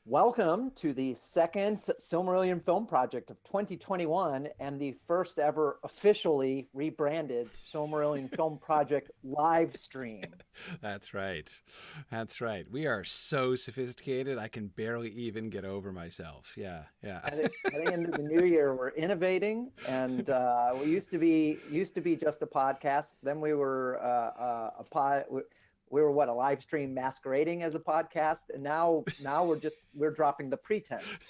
Welcome to the second Silmarillion film project of 2021 and the first ever officially rebranded Silmarillion film project live stream. That's right. That's right. We are so sophisticated, I can barely even get over myself. Yeah, yeah. Heading into the new year, we're innovating, and we used to be just a podcast. Then we were a pod. We were a live stream masquerading as a podcast, and now we're dropping the pretense.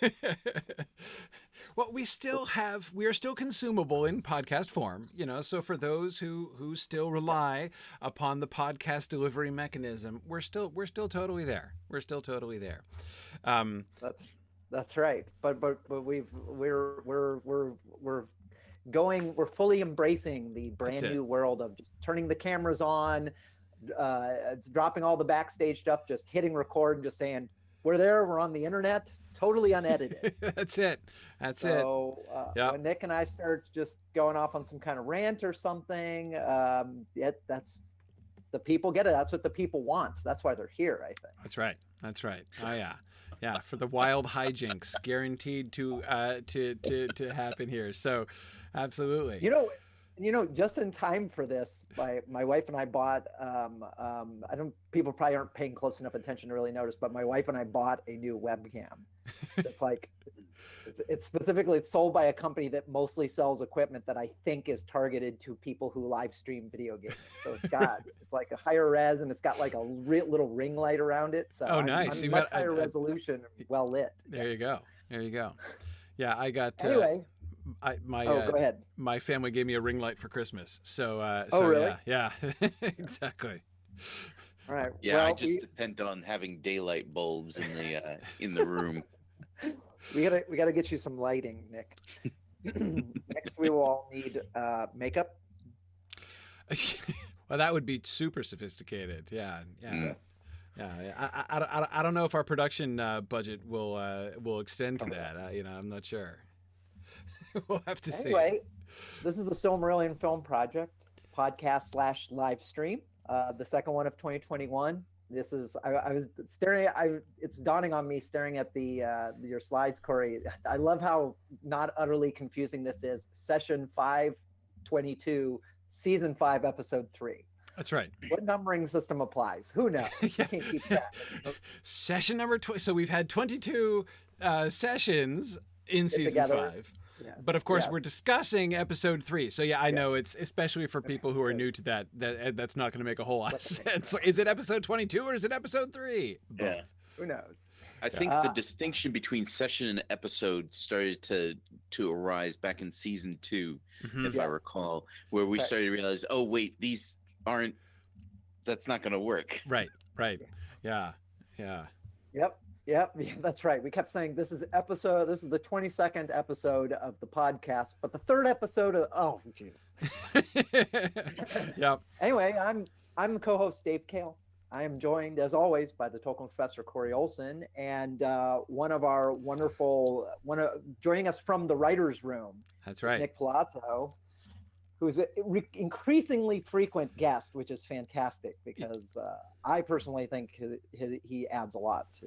Well, we are still consumable in podcast form, so for those who still rely upon the podcast delivery mechanism, we're still totally there. We're still totally there. That's right. But we're fully embracing the brand new world of just turning the cameras on, it's dropping all the backstage stuff, just hitting record and just saying, we're on the internet, totally unedited. That's it. So when Nick and I start just going off on some kind of rant or something, that's the people get it. That's what the people want. That's why they're here, I think. That's right. Oh yeah. Yeah, for the wild hijinks guaranteed to happen here. So absolutely. Just in time for this, my wife and I bought, people probably aren't paying close enough attention to really notice, but my wife and I bought a new webcam. It's specifically sold by a company that mostly sells equipment that I think is targeted to people who live stream video games. So it's like a higher res, and it's got like a little ring light around it. So nice. I'm much higher resolution, well lit. There you go. Yeah, I got anyway. Go ahead. My family gave me a ring light for Christmas. So really? Yeah. Exactly. All right. Yeah, I just depend on having daylight bulbs in the room. We gotta get you some lighting, Nick. Next, we will all need makeup. Well, that would be super sophisticated. Yeah. Yes. Yeah, I don't know if our production budget will extend to that. I'm not sure. We'll have to see. Anyway, this is the Silmarillion Film Project podcast / live stream, the second one of 2021. This is I was staring. It's dawning on me staring at your slides, Corey. I love how not utterly confusing this is. Session 522, season 5, episode 3. That's right. What numbering system applies? Who knows? Yeah. Can't keep track. Session number 20. So we've had 22 sessions in season 5. Yes. But of course, we're discussing episode 3. So yeah, I know it's especially for people who are new to that's not going to make a whole lot of sense. Is it episode 22 or is it episode 3? Both. Yeah. Who knows? I think the distinction between session and episode started to arise back in season 2, if I recall, where we started to realize, oh wait, that's not going to work. Right. Yeah. Yep, that's right. We kept saying this is the 22nd episode of the podcast, but the third episode of jeez. Yep. Anyway, I'm co-host Dave Kale. I am joined as always by the Tolkien professor Corey Olson, and joining us from the writers' room. That's right. Nick Palazzo, who's an increasingly frequent guest, which is fantastic because I personally think he adds a lot to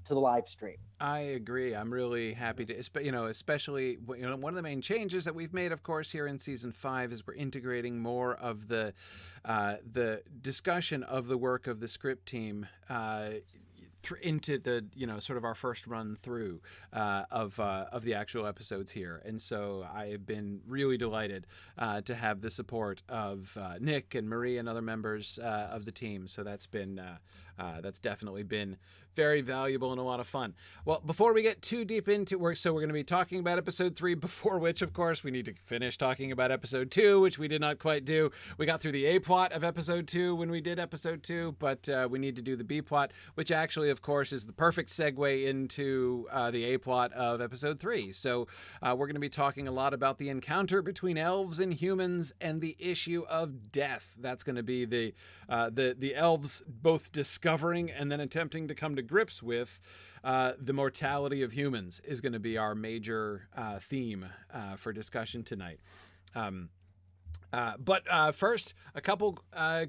the live stream. I agree. I'm really happy to, especially one of the main changes that we've made, of course, here in season 5 is we're integrating more of the discussion of the work of the script team into the sort of our first run through of the actual episodes here, and so I have been really delighted to have the support of Nick and Marie and other members of the team. So that's definitely been very valuable and a lot of fun. Well, before we get too deep into work, so we're going to be talking about episode 3, before which, of course, we need to finish talking about episode 2, which we did not quite do. We got through the A plot of episode 2 when we did episode 2, but we need to do the B plot, which actually, of course, is the perfect segue into the A plot of episode 3. So we're going to be talking a lot about the encounter between elves and humans and the issue of death. That's going to be the elves both discovering and then attempting to come to grips with the mortality of humans is going to be our major theme for discussion tonight. But first, a couple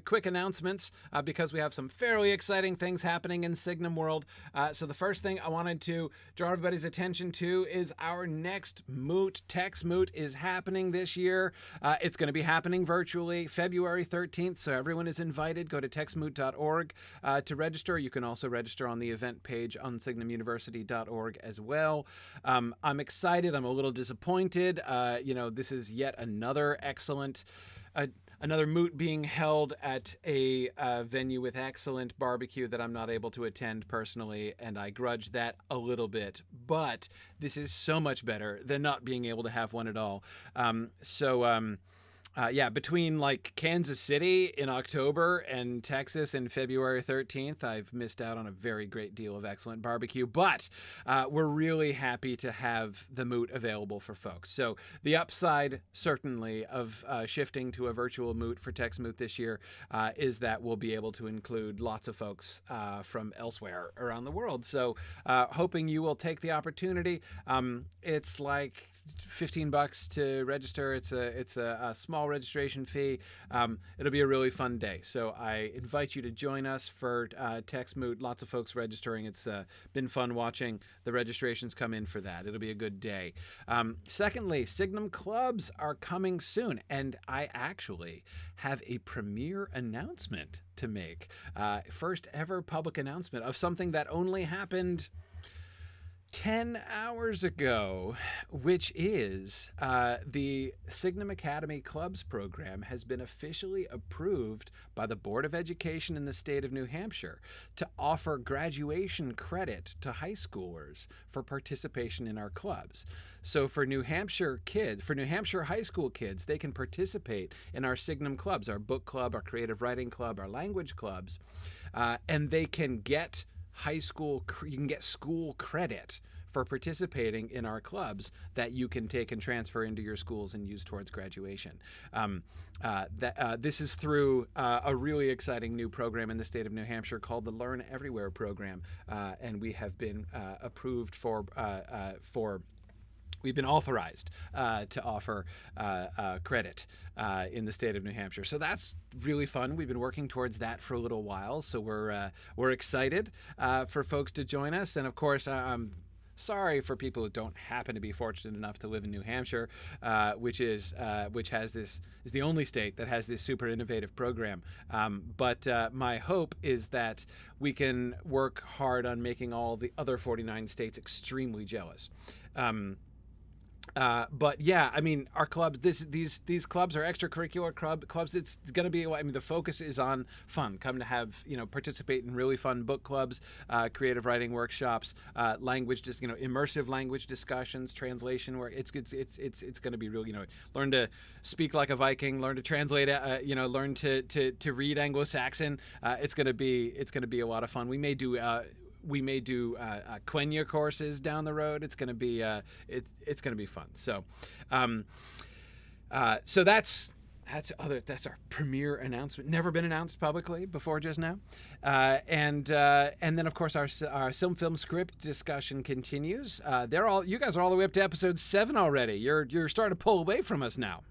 quick announcements because we have some fairly exciting things happening in Signum World. So the first thing I wanted to draw everybody's attention to is our next moot. Tex Moot is happening this year. It's going to be happening virtually February 13th, so everyone is invited. Go to texmoot.org to register. You can also register on the event page on signumuniversity.org as well. I'm excited. I'm a little disappointed. This is yet another excellent another moot being held at a venue with excellent barbecue that I'm not able to attend personally, and I grudge that a little bit. But this is so much better than not being able to have one at all. Between like Kansas City in October and Texas in February 13th, I've missed out on a very great deal of excellent barbecue, but we're really happy to have the moot available for folks. So the upside, certainly, of shifting to a virtual moot for Tex Moot this year is that we'll be able to include lots of folks from elsewhere around the world. So hoping you will take the opportunity. It's like $15 to register. It's a small registration fee. It'll be a really fun day. So I invite you to join us for Tex Moot. Lots of folks registering. It's been fun watching the registrations come in for that. It'll be a good day. Secondly, Signum clubs are coming soon, and I actually have a premiere announcement to make. First ever public announcement of something that only happened 10 hours ago, which is the Signum Academy Clubs program has been officially approved by the Board of Education in the state of New Hampshire to offer graduation credit to high schoolers for participation in our clubs. So for New Hampshire high school kids, they can participate in our Signum clubs, our book club, our creative writing club, our language clubs, and they can get you can get school credit for participating in our clubs that you can take and transfer into your schools and use towards graduation. This is through a really exciting new program in the state of New Hampshire called the Learn Everywhere program, and we have been approved we've been authorized to offer credit in the state of New Hampshire. So that's really fun. We've been working towards that for a little while. So we're excited for folks to join us. And of course, I'm sorry for people who don't happen to be fortunate enough to live in New Hampshire, which is the only state that has this super innovative program. But my hope is that we can work hard on making all the other 49 states extremely jealous. But yeah, I mean, our clubs, these clubs are extracurricular clubs. It's going to be, the focus is on fun. Come to have, participate in really fun book clubs, creative writing workshops, language, immersive language discussions, translation work. It's going to be real, learn to speak like a Viking, learn to translate, learn to read Anglo-Saxon. It's going to be a lot of fun. We may do Quenya courses down the road. It's going to be it's going to be fun. So so that's our premiere announcement. Never been announced publicly before just now. And then of course our film script discussion continues. You guys are all the way up to episode 7 already. You're starting to pull away from us now.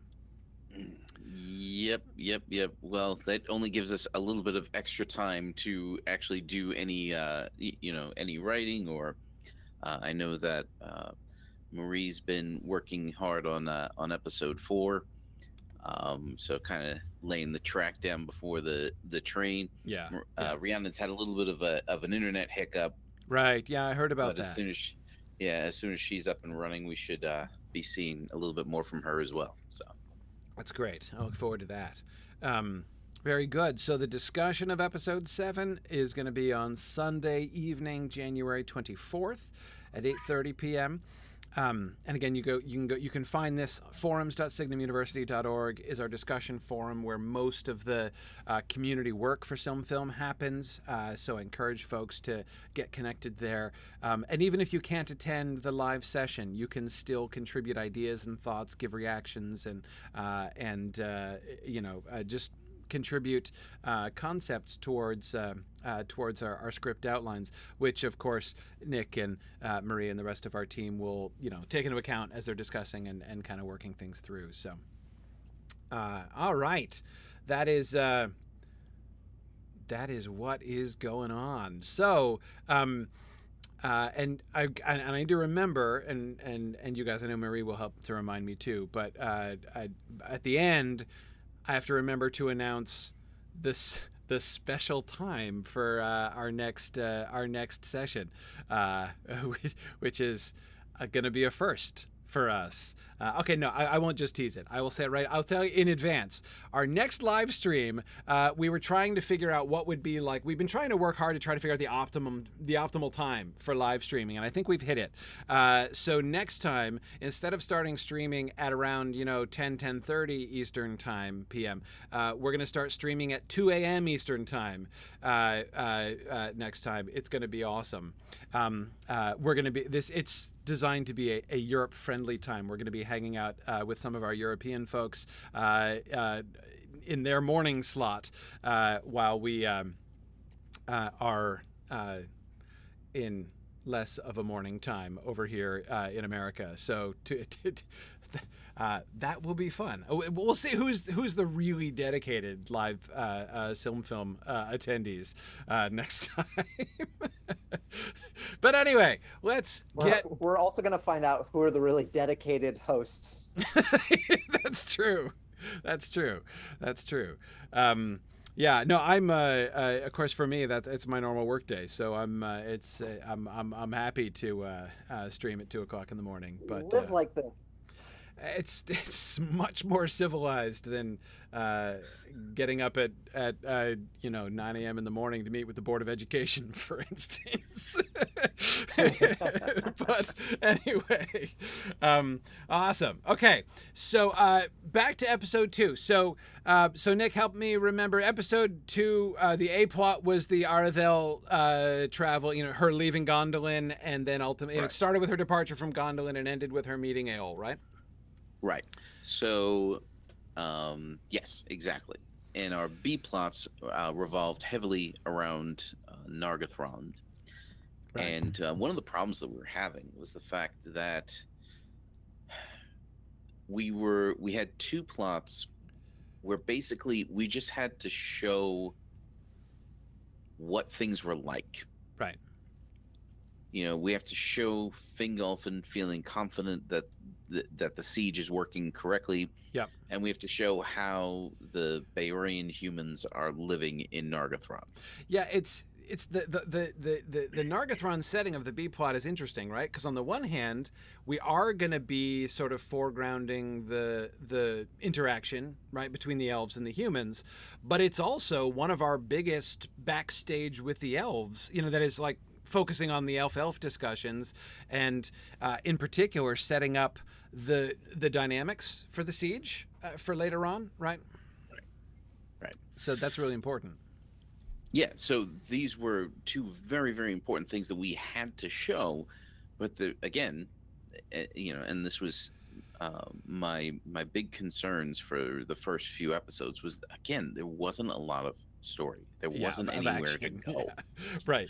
Yep. Well, that only gives us a little bit of extra time to actually do any writing, or I know that Marie's been working hard on episode 4, so kind of laying the track down before the train. Yeah. Rhiannon's had a little bit of an internet hiccup. Right. Yeah, I heard about that. As soon as she's up and running, we should be seeing a little bit more from her as well. So. That's great. I look forward to that. Very good. So the discussion of episode 7 is going to be on Sunday evening, January 24th at 8:30 p.m. And again, you can find this. Forums.signumuniversity.org is our discussion forum where most of the community work for Film happens. So I encourage folks to get connected there. And even if you can't attend the live session, you can still contribute ideas and thoughts, give reactions, and just contribute concepts towards our script outlines, which of course Nick and Marie and the rest of our team will take into account as they're discussing and kind of working things through. So All right, that is what is going on. So, and I do remember, and you guys, I know Marie will help to remind me too. But at the end, I have to remember to announce this the special time for our next session, which is going to be a first for us. Okay, no, I won't just tease it. I will say it right. I'll tell you in advance. Our next live stream, we were trying to figure out what would be like. We've been trying to work hard to try to figure out the optimal time for live streaming, and I think we've hit it. So next time, instead of starting streaming at around 10:30 Eastern time PM, we're going to start streaming at 2 a.m. Eastern time next time. It's going to be awesome. We're going to be this. It's designed to be a Europe-friendly time. We're going to be hanging out with some of our European folks in their morning slot while we are in less of a morning time over here in America. So that will be fun. We'll see who's the really dedicated live film attendees next time. But anyway, we're also going to find out who are the really dedicated hosts. That's true. Yeah, no, I'm of course for me it's my normal work day, so I'm happy to stream at 2 o'clock in the morning. But live like this. It's much more civilized than getting up at 9 a.m. in the morning to meet with the Board of Education, for instance. But anyway, awesome. Okay, so back to episode 2. So Nick, help me remember episode 2. The A plot was the Arthel travel. Her leaving Gondolin, and then ultimately it started with her departure from Gondolin and ended with her meeting Eol, right? Right. So, yes, exactly. And our B plots revolved heavily around Nargothrond. Right. And one of the problems that we were having was the fact that we had 2 plots where basically we just had to show what things were like. Right. We have to show Fingolfin feeling confident that the siege is working correctly. Yep. And we have to show how the Bayorian humans are living in Nargothrond. Yeah, it's the Nargothrond setting of the B plot is interesting, right? Because on the one hand, we are going to be sort of foregrounding the interaction, right, between the elves and the humans, but it's also one of our biggest backstage with the elves, that is like focusing on the elf discussions, and in particular setting up the dynamics for the siege for later on, right? Right. So that's really important. Yeah, so these were 2 very, very important things that we had to show, but again, and this was my big concerns for the first few episodes was, again, there wasn't a lot of story. There wasn't anywhere to go. Yeah. Right.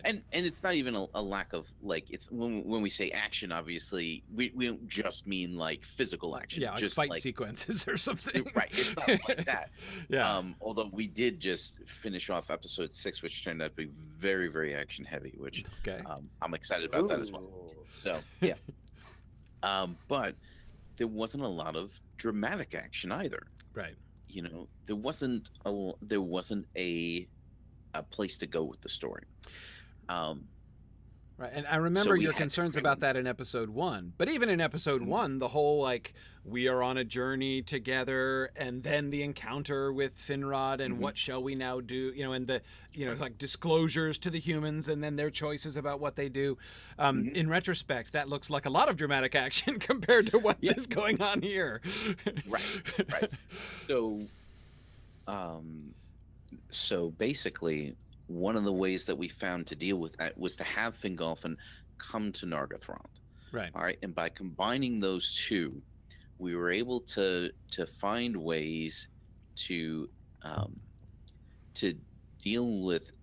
And it's not even a lack of, like, it's when we say action, obviously we don't just mean like physical action. Yeah, just fight sequences or something. Right. It's not like that. Yeah. Although we did just finish off episode 6, which turned out to be very, very action heavy, which I'm excited about that as well. So yeah. But there wasn't a lot of dramatic action either. Right. There wasn't a place to go with the story. Right, and I remember your concerns about that in episode 1. But even in episode 1, the whole, like, we are on a journey together, and then the encounter with Finrod, and what shall we now do? And the, like, disclosures to the humans, and then their choices about what they do. In retrospect, that looks like a lot of dramatic action compared to what is going on here. Right. So basically, one of the ways that we found to deal with that was to have Fingolfin come to Nargothrond. Right. All right. And by combining those 2, we were able to find ways to deal with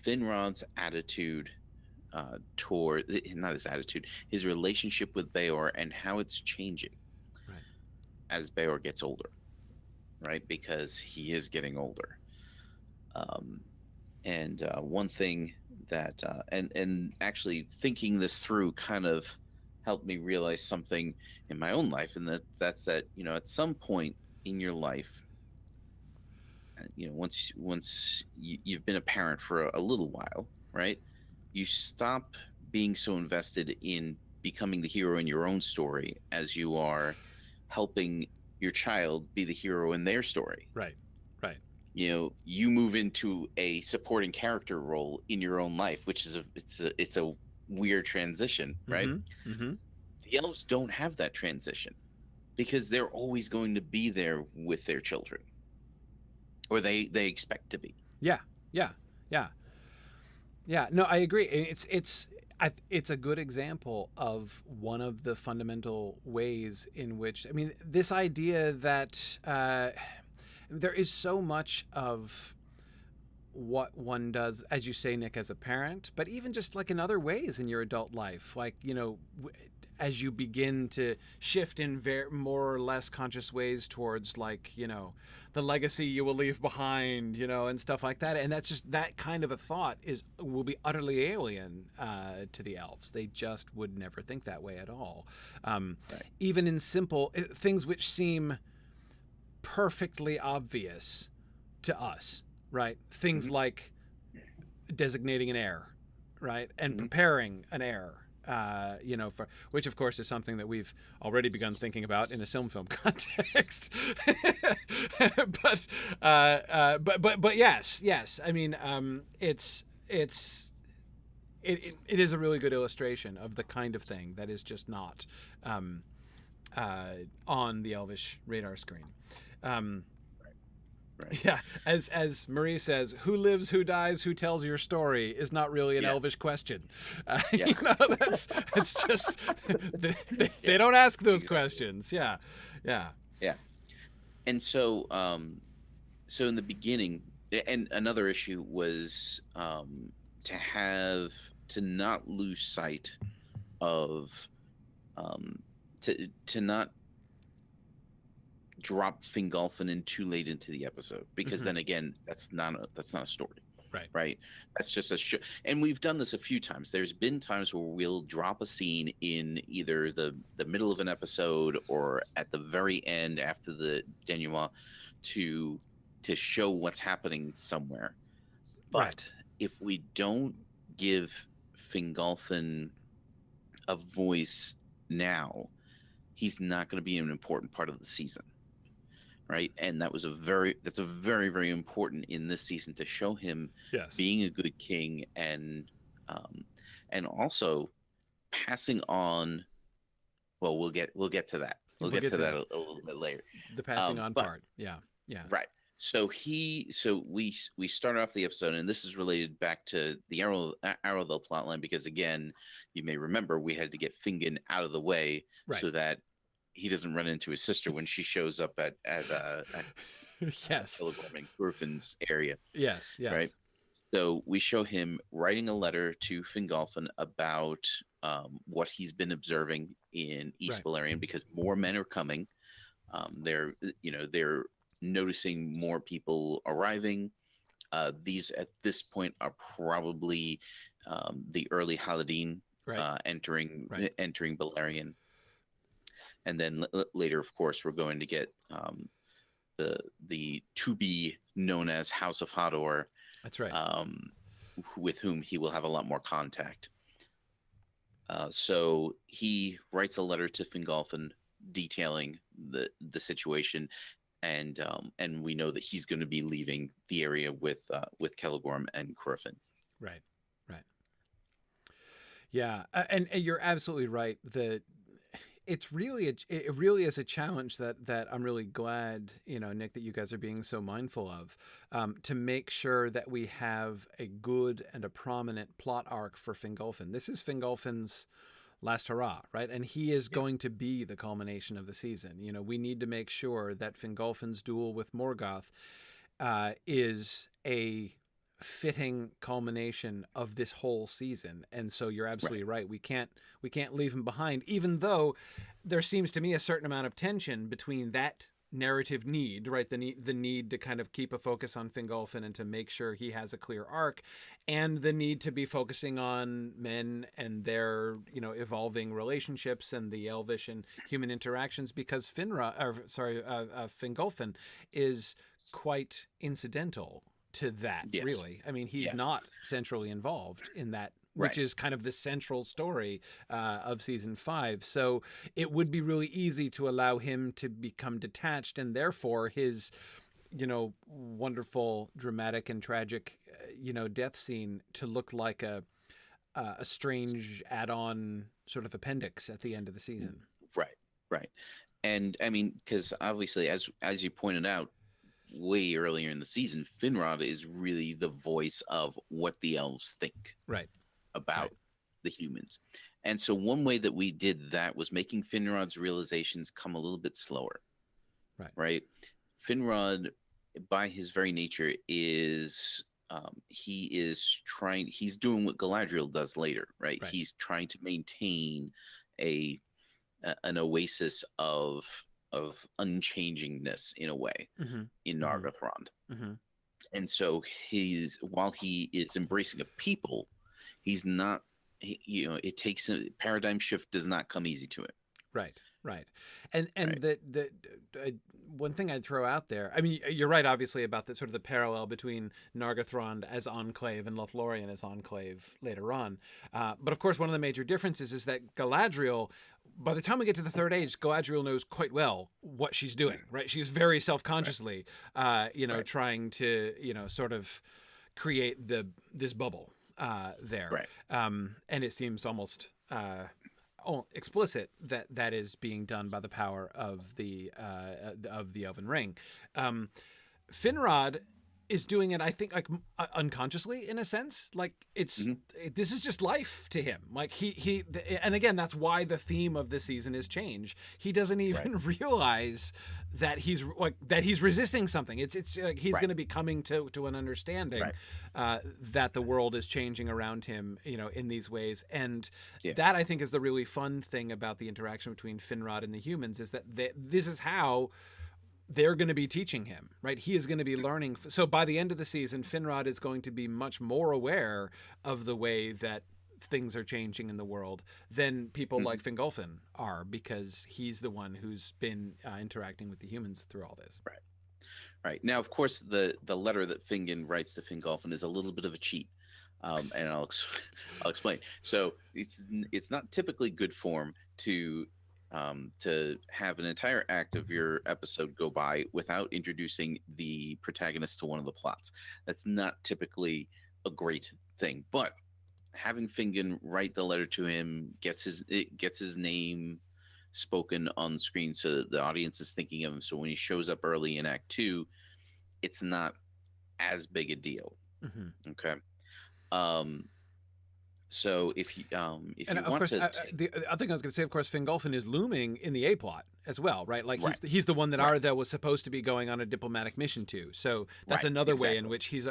Finrod's attitude his relationship with Bayor and how it's changing as Bayor gets older. right? Because he is getting older. Um, and one thing that and actually thinking this through kind of helped me realize something in my own life, and that's that at some point in your life, you've been a parent for a little while, right? You stop being so invested in becoming the hero in your own story as you are helping your child be the hero in their story. Right. Right. You move into a supporting character role in your own life, which is a weird transition, right? Mm-hmm. Mm-hmm. The elves don't have that transition because they're always going to be there with their children, or they expect to be. Yeah. Yeah. Yeah. Yeah, no, I agree. It's a good example of one of the fundamental ways in which, I mean, this idea that there is so much of what one does, as you say, Nick, as a parent, but even just like in other ways in your adult life, like, as you begin to shift in more or less conscious ways towards, like, the legacy you will leave behind, and stuff like that. And that's just, that kind of a thought will be utterly alien to the elves. They just would never think that way at all. Right. Even in simple things which seem perfectly obvious to us, right? Things like designating an heir, right? And preparing an heir. For which, of course, is something that we've already begun thinking about in a film context. but yes. I mean, it is a really good illustration of the kind of thing that is just not on the Elvish radar screen. Right. Yeah, as Marie says, who lives, who dies, who tells your story is not really an Elvish question. Yes. It's just they don't ask those questions. Yeah. And so, so in the beginning, and another issue was to not lose sight of to not drop Fingolfin in too late into the episode, because then again, that's not a story, right? That's just a and we've done this a few times. There's been times where we'll drop a scene in either the middle of an episode or at the very end after the denouement to show what's happening somewhere. But if we don't give Fingolfin a voice now, he's not going to be an important part of the season. Right. And that's a very, very important in this season, to show him being a good king and also passing on. Well, we'll get to that. We'll get to that a little bit later. The passing on part. Yeah. Right. So we start off the episode, and this is related back to the Arrowville plotline, because again, you may remember we had to get Fingin out of the way so that he doesn't run into his sister when she shows up at Celebrum and Griffin's area. Yes. Right. So we show him writing a letter to Fingolfin about what he's been observing in East Balerion, because more men are coming. They're noticing more people arriving. These at this point are probably the early Haladin entering Balerion. And then later, of course, we're going to get the to be known as House of Hador. That's right. With whom he will have a lot more contact. So he writes a letter to Fingolfin detailing the situation, and we know that he's going to be leaving the area with Celegorm and Curfin. Right. Yeah, and you're absolutely right. It really is a challenge that I'm really glad, Nick, that you guys are being so mindful of, to make sure that we have a good and a prominent plot arc for Fingolfin. This is Fingolfin's last hurrah, right? And he is going to be the culmination of the season. We need to make sure that Fingolfin's duel with Morgoth is a fitting culmination of this whole season. And so you're absolutely right. We can't leave him behind, even though there seems to me a certain amount of tension between that narrative need, right? The need to kind of keep a focus on Fingolfin and to make sure he has a clear arc, and the need to be focusing on men and their, you know, evolving relationships and the Elvish and human interactions, because Fingolfin is quite incidental to that, Yes. really. I mean, he's Yeah. not centrally involved in that, which Right. is kind of the central story of season 5. So it would be really easy to allow him to become detached, and therefore his, you know, wonderful, dramatic, and tragic, you know, death scene to look like a strange add-on sort of appendix at the end of the season. Right. Right. And I mean, because obviously, as you pointed out way earlier in the season, Finrod is really the voice of what the elves think Right. about Right. the humans. And so one way that we did that was making Finrod's realizations come a little bit slower. Right. Right. Finrod, by his very nature, is he's doing what Galadriel does later, right? Right. He's trying to maintain an oasis of unchangingness in a way in Nargothrond. And so while he is embracing of people, he's not, you know, it takes a paradigm shift does not come easy to him. Right. And Right. the one thing I'd throw out there, I mean, you're right, obviously, about the sort of the parallel between Nargothrond as Enclave and Lothlorien as Enclave later on. But of course, one of the major differences is that Galadriel, by the time we get to the Third Age, Galadriel knows quite well what she's doing, right? She's very self-consciously, you know, trying to, you know, sort of create this bubble there. Right. And it seems almost explicit that is being done by the power of the Elven Ring. Finrod is doing it, I think, like unconsciously, in a sense. Like this is just life to him. Like he and again, that's why the theme of this season is change. He doesn't even realize that he's resisting something. It's like he's going to be coming to an understanding that the world is changing around him, you know, in these ways. And that, I think, is the really fun thing about the interaction between Finrod and the humans, is that this is how they're going to be teaching him, right? He is going to be learning. So by the end of the season, Finrod is going to be much more aware of the way that things are changing in the world than people like Fingolfin are, because he's the one who's been interacting with the humans through all this. Right. Now, of course, the letter that Fingin writes to Fingolfin is a little bit of a cheat. And I'll explain. So it's not typically good form to have an entire act of your episode go by without introducing the protagonist to one of the plots. That's not typically a great thing, but having Fingin write the letter to him gets his name spoken on screen, so that the audience is thinking of him. So when he shows up early in Act 2, it's not as big a deal. Okay. So if you want course, to, the other thing I was going to say, of course, Fingolfin is looming in the A plot as well, right? Like he's the one that Arda was supposed to be going on a diplomatic mission to. So that's another way in which he's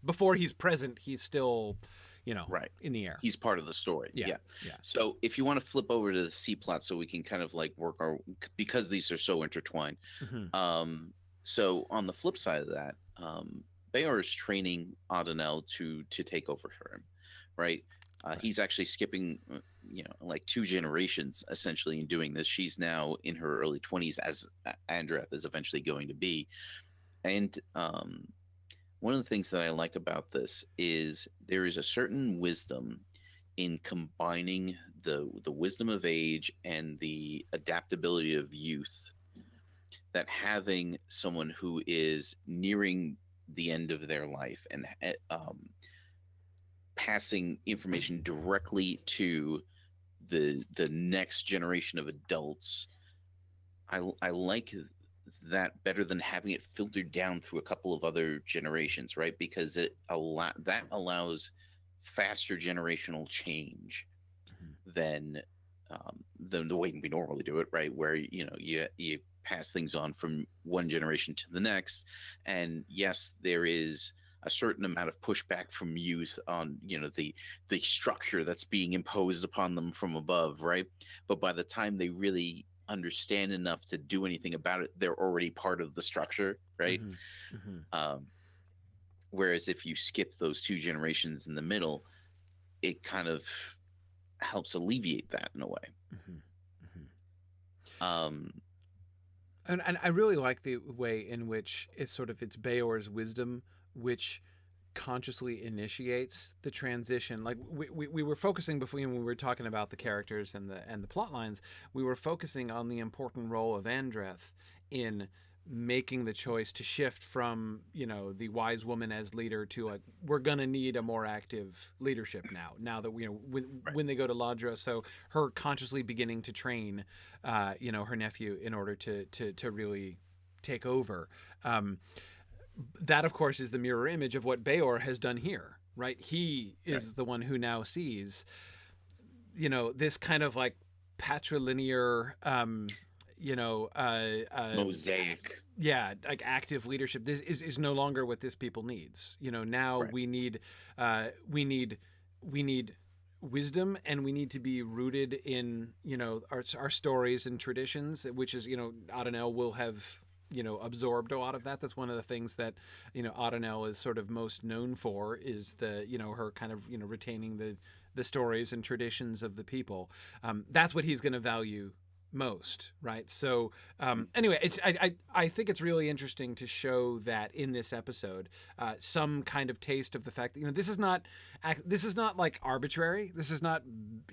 before he's present, he's still, you know, in the air. He's part of the story. Yeah. So if you want to flip over to the C plot, so we can kind of like work because these are so intertwined. So on the flip side of that, Bayor is training Adenel to take over for him. Right. He's actually skipping, like 2 generations essentially in doing this. She's now in her early 20s, as Andreth is eventually going to be. And one of the things that I like about this is there is a certain wisdom in combining the wisdom of age and the adaptability of youth, that having someone who is nearing the end of their life and passing information directly to the next generation of adults, I like that better than having it filtered down through a couple of other generations, right? Because that allows faster generational change than the way we normally do it, right? Where you pass things on from one generation to the next, and yes, there is a certain amount of pushback from youth on the structure that's being imposed upon them from above, right? But by the time they really understand enough to do anything about it. They're already part of the structure, right? Mm-hmm. Mm-hmm. Whereas if you skip those 2 generations in the middle, it kind of helps alleviate that in a way. Mm-hmm. Mm-hmm. Um, And I really like the way in which it's Bayor's wisdom which consciously initiates the transition. Like we were focusing before, when we were talking about the characters and the plot lines, we were focusing on the important role of Andreth in making the choice to shift from, the wise woman as leader to, like, we're gonna need a more active leadership now that when they go to Ladra. So her consciously beginning to train her nephew in order to really take over. That, of course, is the mirror image of what Bayor has done here, right? He is the one who now sees, this kind of like patrilinear, mosaic. Yeah, like active leadership. This is no longer what this people needs. Now we need wisdom, and we need to be rooted in our stories and traditions, which is Adenel will have absorbed a lot of that. That's one of the things that Adenel is sort of most known for, is the her kind of retaining the stories and traditions of the people. That's what he's going to value most, right? So anyway, I think it's really interesting to show that in this episode some kind of taste of the fact that this is not like arbitrary. This is not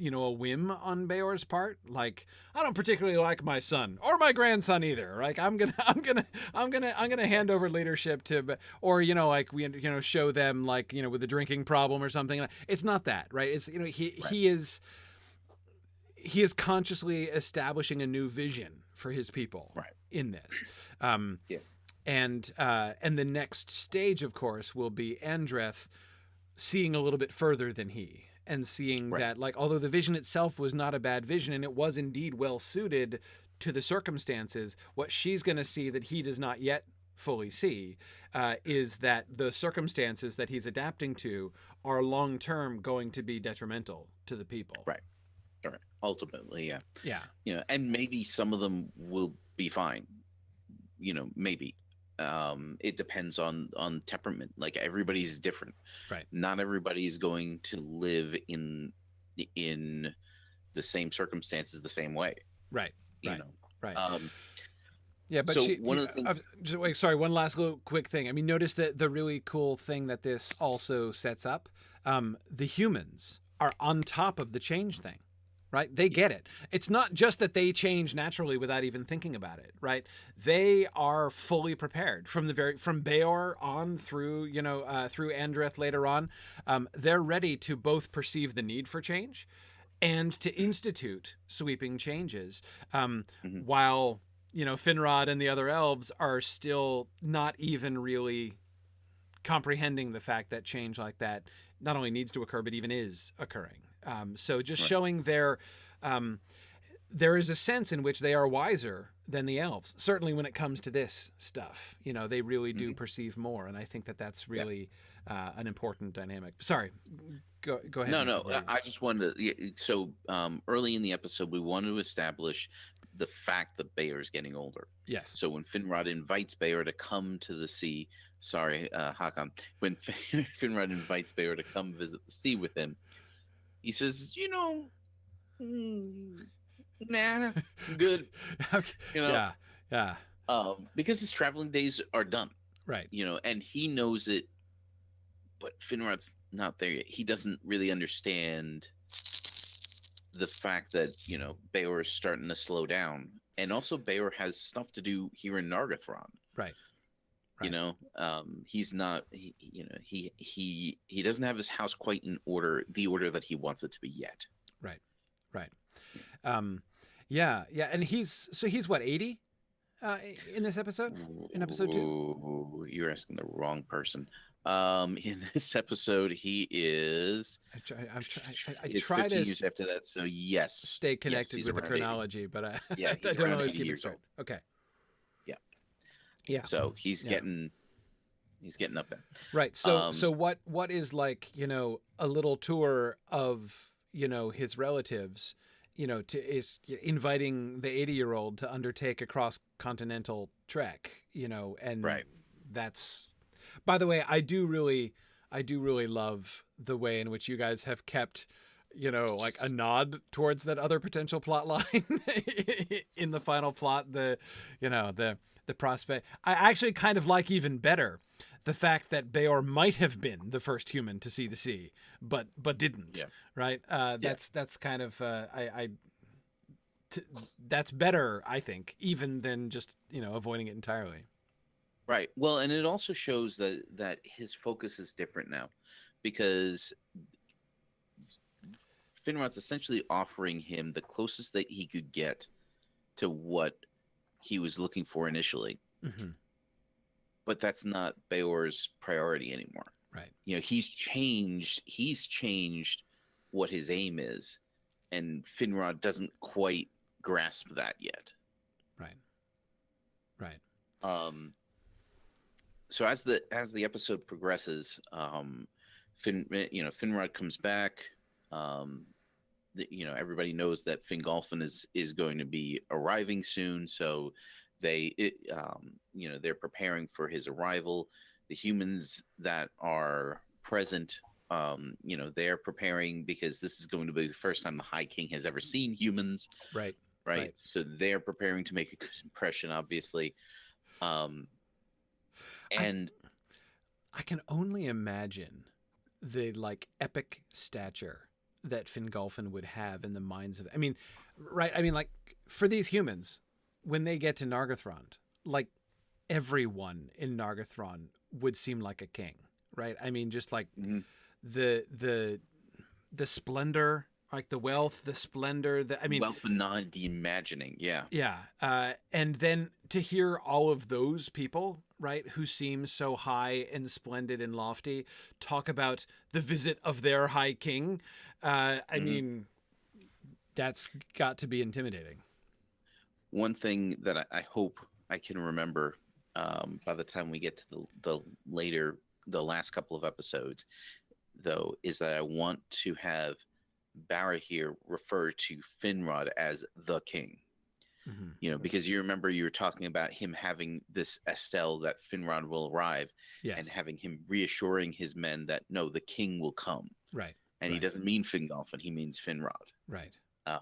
a whim on Bayor's part. Like, I don't particularly like my son or my grandson either. Like, I'm gonna hand over leadership to, or like we show them like with a drinking problem or something. It's not that, right? It's he is consciously establishing a new vision for his people in this. And the next stage, of course, will be Andreth seeing a little bit further than he, and seeing that, like, although the vision itself was not a bad vision, and it was indeed well suited to the circumstances, what she's going to see that he does not yet fully see is that the circumstances that he's adapting to are long-term going to be detrimental to the people. Right. Ultimately, yeah, and maybe some of them will be fine. Maybe it depends on temperament. Like, everybody's different. Right. Not everybody is going to live in the same circumstances the same way. Right. Right. Yeah, but so one of the things. Sorry, one last little quick thing. I mean, notice that the really cool thing that this also sets up: the humans are on top of the change thing. Right? They get it. It's not just that they change naturally without even thinking about it, right? They are fully prepared from Bayor on through, through Andreth later on. They're ready to both perceive the need for change and to institute sweeping changes, while, Finrod and the other elves are still not even really comprehending the fact that change like that not only needs to occur, but even is occurring. So just showing there is a sense in which they are wiser than the elves. Certainly when it comes to this stuff, they really do perceive more. And I think that that's really an important dynamic. Sorry, go ahead. No, I just wanted to, so early in the episode, we wanted to establish the fact that Bayor is getting older. Yes. So when Finrod invites Bayor to come to the sea, Hakon, when Finrod invites Bayor to come visit the sea with him, he says, nah, I'm good. Yeah. Because his traveling days are done. Right. And he knows it, but Finrod's not there yet. He doesn't really understand the fact that, Bayor is starting to slow down. And also Bayor has stuff to do here in Nargothrond. Right. He's not, he doesn't have his house quite in order, the order that he wants it to be yet. Right. Yeah. And he's what, 80 in this episode? In episode 2? You're asking the wrong person. In this episode, he is. I try to years after that, so yes, stay connected with the chronology, 80. But I I don't always keep it straight. Okay. Yeah. So he's getting up there. Right. So what is, like, a little tour of, his relatives is inviting the 80-year-old to undertake a cross-continental trek, and Right. that's, by the way, I do really love the way in which you guys have kept, like a nod towards that other potential plot line in the final plot, the prospect. I actually kind of like even better the fact that Bayor might have been the first human to see the sea, but didn't. Yeah. Right. That's kind of that's better, I think, even than just avoiding it entirely. Right. Well, and it also shows that his focus is different now, because Finrod's essentially offering him the closest that he could get to what he was looking for initially. Mm-hmm. But that's not Bayor's priority anymore. Right. He's changed what his aim is, and Finrod doesn't quite grasp that yet. Right. Right. So as the episode progresses, Finrod comes back. Everybody knows that Fingolfin is going to be arriving soon, so they're preparing for his arrival. The humans that are present, they're preparing, because this is going to be the first time the High King has ever seen humans. Right. Right. So they're preparing to make a good impression, obviously. And I can only imagine the epic stature that Fingolfin would have in the minds of, for these humans, when they get to Nargothrond, everyone in Nargothrond would seem like a king, right? Just mm-hmm. the splendor, the wealth, the splendor, wealth beyond the imagining. Yeah. And then to hear all of those people, right, who seem so high and splendid and lofty, talk about the visit of their High King, that's got to be intimidating. One thing that I hope I can remember by the time we get to the last couple of episodes, though, is that I want to have Bayor here refer to Finrod as the king. Mm-hmm. Because you remember you were talking about him having this Estelle that Finrod will arrive, yes, and having him reassuring his men that no, the king will come. Right. And he doesn't mean Fingolfin, he means Finrod. Right.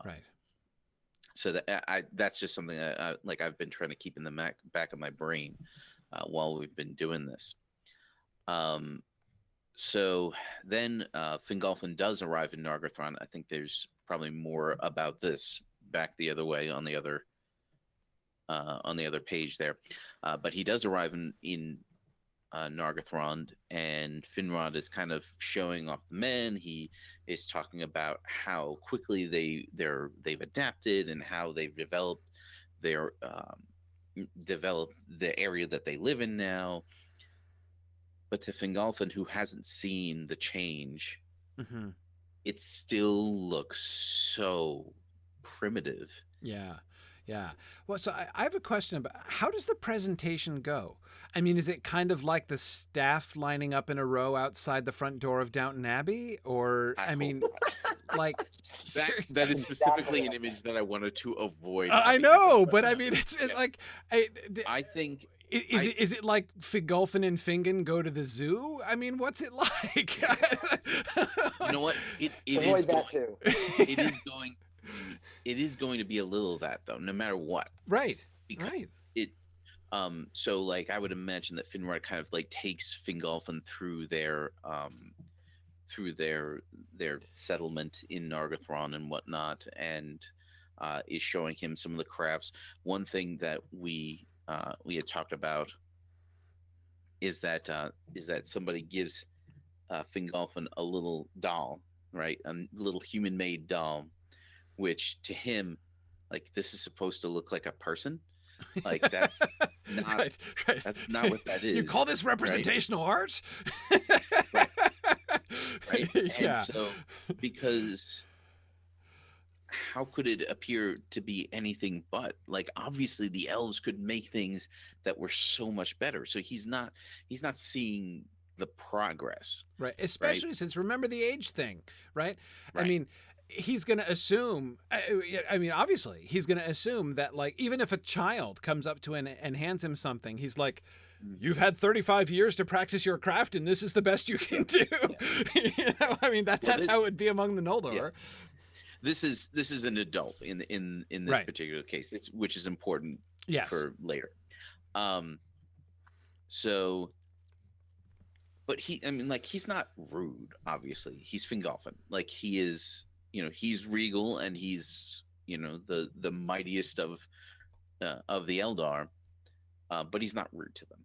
Right. So that's just something I've been trying to keep in the back of my brain while we've been doing this. So then Fingolfin does arrive in Nargothrond. I think there's probably more about this back the other way on the other page there. But he does arrive in Nargothrond, and Finrod is kind of showing off the men. He is talking about how quickly they've adapted and how they've developed the area that they live in now. But to Fingolfin, who hasn't seen the change, mm-hmm. it still looks so primitive. Yeah. Well, so I have a question about, how does the presentation go? Is it kind of like the staff lining up in a row outside the front door of Downton Abbey? Or, that is specifically an image that I wanted to avoid. I know, but I think... Is it like Fingolfin and Fingen go to the zoo? What's it like? You know what? It Avoid is that going, too. It is going to be a little of that, though, no matter what. Right. Because right. So I would imagine that Finrod kind of takes Fingolfin through their settlement in Nargothrond and whatnot, and is showing him some of the crafts. One thing that we had talked about is that somebody gives Fingolfin a little doll, right? A little human-made doll, which to him, this is supposed to look like a person. That's not right. That's not what that is. You call this representational art? Right. Yeah. And so, because how could it appear to be anything but? Obviously the elves could make things that were so much better. So he's not seeing the progress. Right. Especially since, remember the age thing, right? Right. he's going to assume, I mean, obviously he's going to assume that, like, even if a child comes up to him and hands him something, he's like, you've had 35 years to practice your craft and this is the best you can do. Yeah. You know, I mean, that's how it would be among the Noldor. Yeah. This is an adult in this particular case, which is important for later. So, but he's not rude, obviously. He's Fingolfin. Like, he is, he's regal and he's, the mightiest of the Eldar, but he's not rude to them.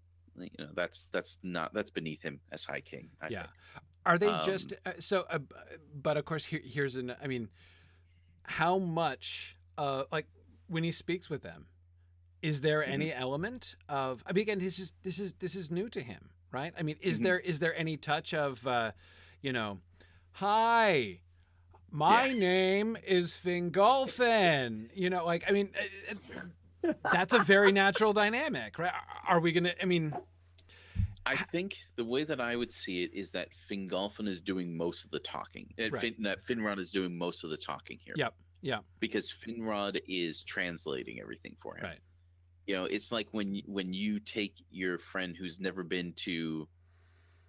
That's beneath him as High King. I think. Are they just but of course here's how much like when he speaks with them, is there any element of, I mean, again, this is new to him, right? I mean, is there any touch of hi, my name is Fingolfin, like, I mean, that's a very natural dynamic, right? Are we gonna, I mean, I think the way that I would see it is that Fingolfin is doing most of the talking. That Finrod is doing most of the talking here. Yep. Yeah. Because Finrod is translating everything for him. Right. It's like when you take your friend who's never been to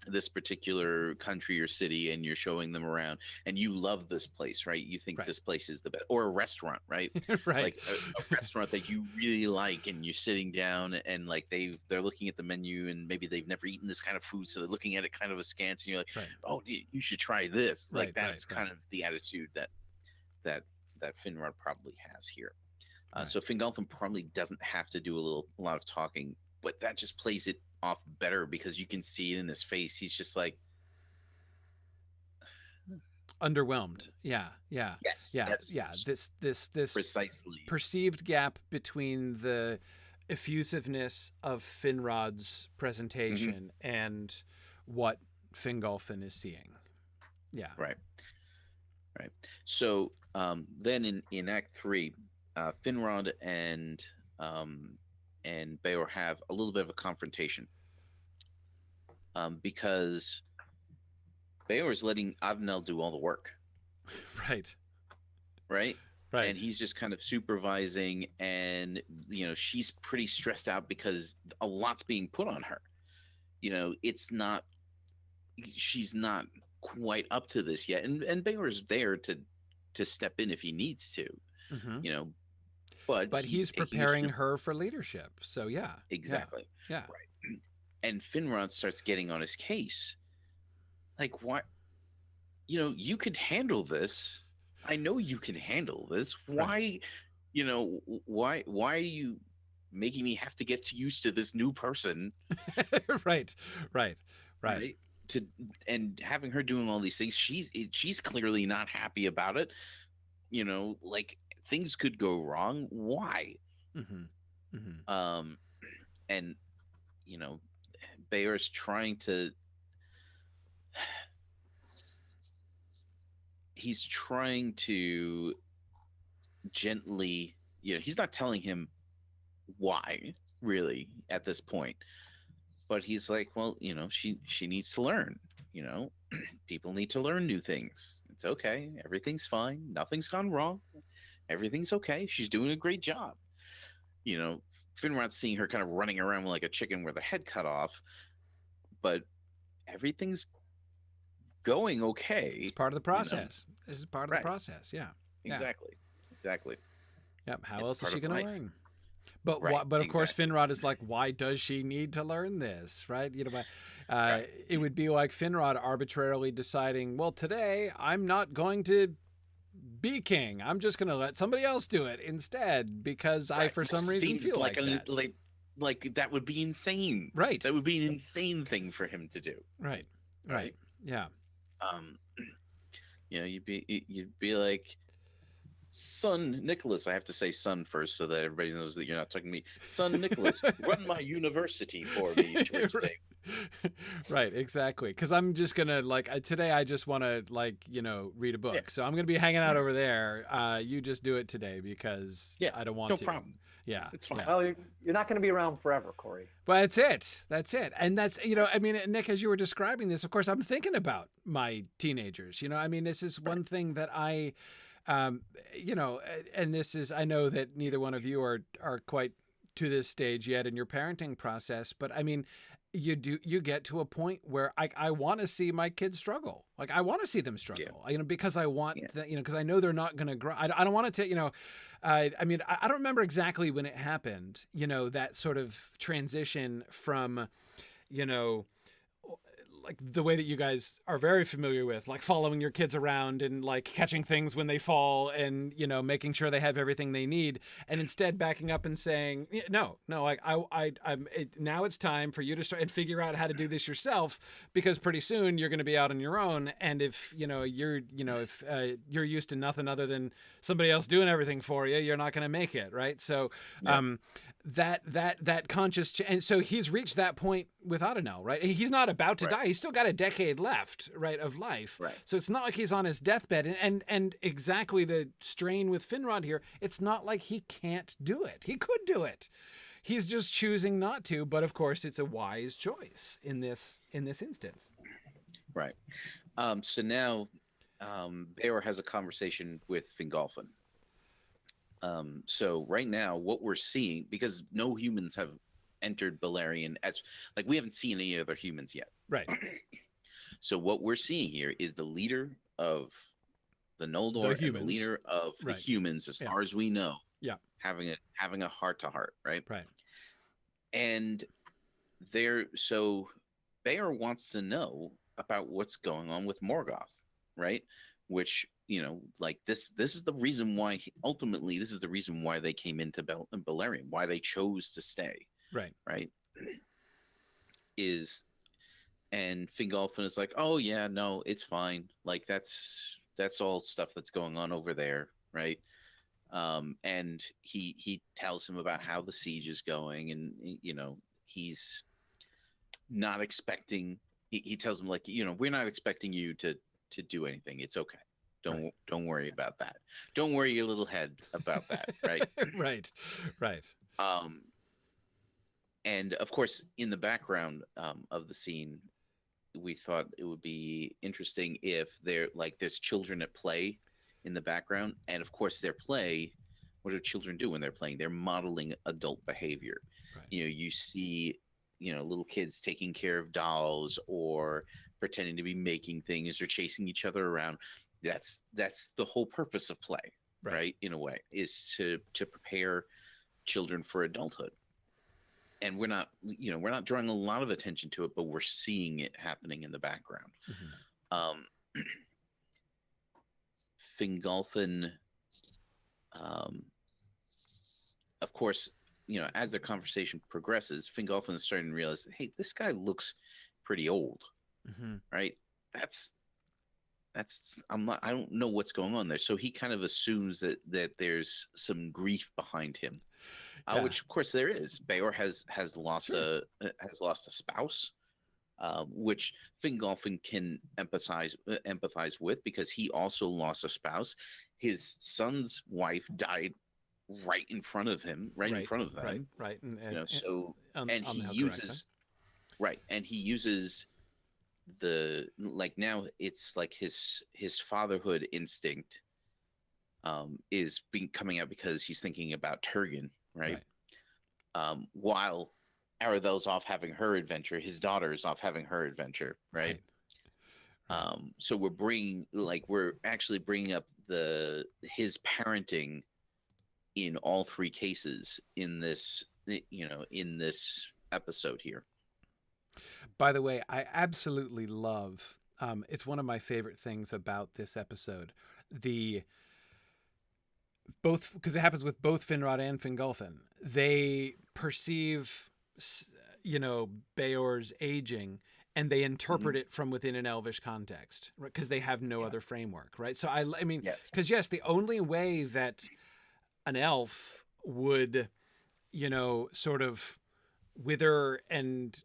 this particular country or city and you're showing them around and you love this place, right? You think this place is the best, or a restaurant, right? Right. Like a restaurant that you really like, and you're sitting down and like they're looking at the menu and maybe they've never eeten this kind of food, so they're looking at it kind of askance, and you're like, oh, you should try this. Like that's kind of the attitude that Finrod probably has here. So Fingolfin probably doesn't have to do a lot of talking, but that just plays it off better because you can see it in his face. He's just like underwhelmed. Yeah. Yes. This precisely perceived gap between the effusiveness of Finrod's presentation and what Fingolfin is seeing. Yeah. Right. So then in Act 3, Finrod and Bayor have a little bit of a confrontation because Bayor is letting Adnel do all the work. Right. And he's just kind of supervising, and she's pretty stressed out because a lot's being put on her. She's not quite up to this yet, and Bayor's there to step in if he needs to. But he's preparing her for leadership. So exactly. Yeah. Right. And Finrod starts getting on his case. Like, what? You could handle this. I know you can handle this. Why? Why are you making me have to get used to this new person? Right. And having her doing all these things, she's clearly not happy about it. Like, things could go wrong. Why? And Bayor's trying to. He's trying to gently, he's not telling him why really at this point, but he's like, well, she needs to learn. People need to learn new things. It's okay. Everything's fine. Nothing's gone wrong. Everything's okay. She's doing a great job. Finrod's seeing her kind of running around like a chicken with her head cut off, but everything's going okay. It's part of the process. This is part of the process. Yeah. Exactly. Yep. How else is she going to learn? But but of course, Finrod is like, why does she need to learn this? Right? It would be like Finrod arbitrarily deciding, well, today I'm not going to be king. I'm just going to let somebody else do it instead because I, for some reason, feel like that. Like that would be insane. Right. That would be an insane thing for him to do. Right. Yeah. You'd be like, son Nicholas. I have to say son first so that everybody knows that you're not talking to me. Son Nicholas, run my university for me today. Right, exactly. Because I'm just gonna today. I just want to read a book. Yeah. So I'm gonna be hanging out over there. You just do it today because I don't want to. No problem. Yeah, it's fine. Yeah. Well, you're not going to be around forever, Corey. But that's it. And that's, I mean, Nick, as you were describing this, of course, I'm thinking about my teenagers. This is one thing that I you know, and this is, I know that neither one of you are quite to this stage yet in your parenting process, but I mean, you get to a point where I want to see my kids struggle. Like I want to see them struggle, you know, because I want that, you know, because I know they're not going to grow. I don't want to take, you know, I mean, I don't remember exactly when it happened, you know, that sort of transition from, you know, like the way that you guys are very familiar with, like following your kids around and like catching things when they fall and, you know, making sure they have everything they need, and instead backing up and saying, no, like now it's time for you to start and figure out how to do this yourself, because pretty soon you're going to be out on your own. And if, you know, if you're used to nothing other than somebody else doing everything for you, you're not going to make it. Right. So, that conscious and so he's reached that point with Adonel, right? He's not about to die. He's still got a decade left, right, of life. Right. So it's not like he's on his deathbed. And exactly the strain with Finrod here, it's not like he can't do it. He could do it. He's just choosing not to, but of course it's a wise choice in this instance. Right. So now Bayor has a conversation with Fingolfin. So right now, what we're seeing, because no humans have entered Balerion, as like we haven't seen any other humans yet. Right. So what we're seeing here is the leader of the Noldor and the leader of the humans, as far as we know. Yeah. Having a heart to heart, right? Right. And so Bayor wants to know about what's going on with Morgoth, right? Which, you know, like this is the reason why ultimately this is the reason why they came into Balerion, why they chose to stay. Right. And Fingolfin is like, oh yeah, no, it's fine. Like that's all stuff that's going on over there, right? And he tells him about how the siege is going, and you know, he's not expecting. He tells him, like, you know, we're not expecting you to do anything. It's okay. Don't worry about that. Don't worry your little head about that, right? Right. And of course, in the background of the scene, we thought it would be interesting if there's children at play in the background, and of course, their play. What do children do when they're playing? They're modeling adult behavior. Right. You know, you see, you know, little kids taking care of dolls or pretending to be making things or chasing each other around. That's the whole purpose of play, right? In a way, is to prepare children for adulthood. And we're not drawing a lot of attention to it, but we're seeing it happening in the background. Mm-hmm. Fingolfin, of course, you know, as their conversation progresses, Fingolfin is starting to realize, hey, this guy looks pretty old, right? I don't know what's going on there. So he kind of assumes that there's some grief behind him, which of course there is. Bayor has lost a spouse, which Fingolfin can empathize with, because he also lost a spouse. His son's wife died right in front of him, in front of them, right. And you know, so he uses the, like, now it's like his fatherhood instinct is coming out, because he's thinking about Turgon, right? While Arathel's off having her adventure, his daughter is off having her adventure, right? So we're actually bringing up his parenting in all three cases in this episode here. By the way, I absolutely love, it's one of my favorite things about this episode, both, because it happens with both Finrod and Fingolfin. They perceive, you know, Bayor's aging, and they interpret it from within an Elvish context, right? Because they have no other framework, right? So I mean, because yes, the only way that an elf would, you know, sort of wither and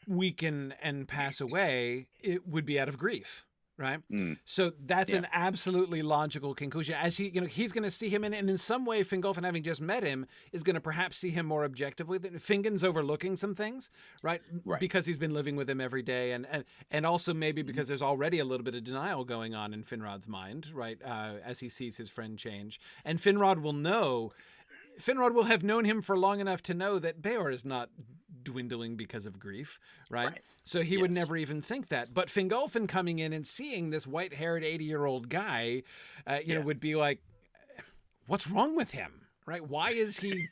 weaken and pass away, it would be out of grief, right? Mm. So that's Yeah. an absolutely logical conclusion. As he's going to see him, and in some way, Fingolfin, having just met him, is going to perhaps see him more objectively. Fingon's overlooking some things, right? Right. Because he's been living with him every day, and also maybe because there's already a little bit of denial going on in Finrod's mind, right? As he sees his friend change, and Finrod will have known him for long enough to know that Bayor is not dwindling because of grief, right? So he would never even think that. But Fingolfin coming in and seeing this white-haired 80-year-old guy, would be like, what's wrong with him, right? Why is he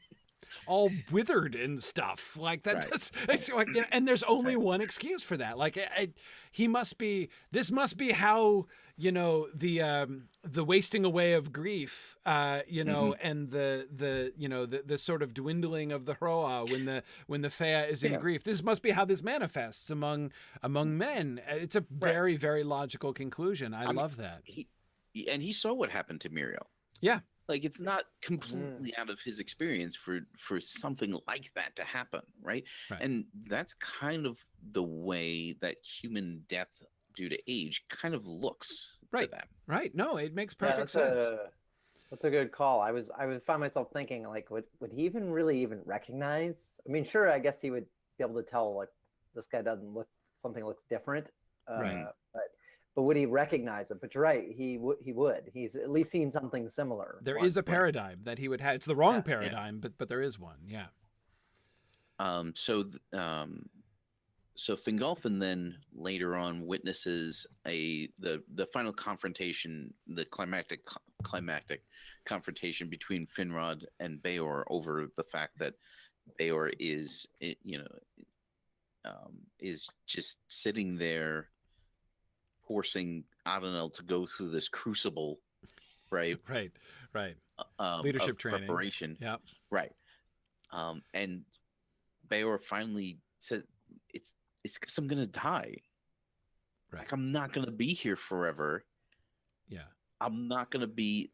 all withered and stuff like that? Right. It's like, and there's only one excuse for that. Like, this must be how, the wasting away of grief, and the sort of dwindling of the Hroa when the Fea is in grief. This must be how this manifests among men. It's a very, very logical conclusion. I love that. He saw what happened to Muriel. Yeah. Like, it's not completely out of his experience for something like that to happen, right? And that's kind of the way that human death due to age kind of looks to them. Right. No, it makes perfect sense. That's a good call. I would find myself thinking, like, would he even really recognize? I mean, sure, I guess he would be able to tell, like, this guy something looks different. Right. But would he recognize it? But you're right, he would. He's at least seen something similar. There is a paradigm that he would have. It's the wrong paradigm, but there is one. Yeah. So Fingolfin then later on witnesses the final confrontation, the climactic confrontation between Finrod and Bayor over the fact that Bayor is just sitting there, forcing Adonel to go through this crucible, right? Right. Leadership training. Preparation. Yeah. Right. And Bayor finally said, it's because I'm going to die. Right. Like, I'm not going to be here forever. Yeah. I'm not going to be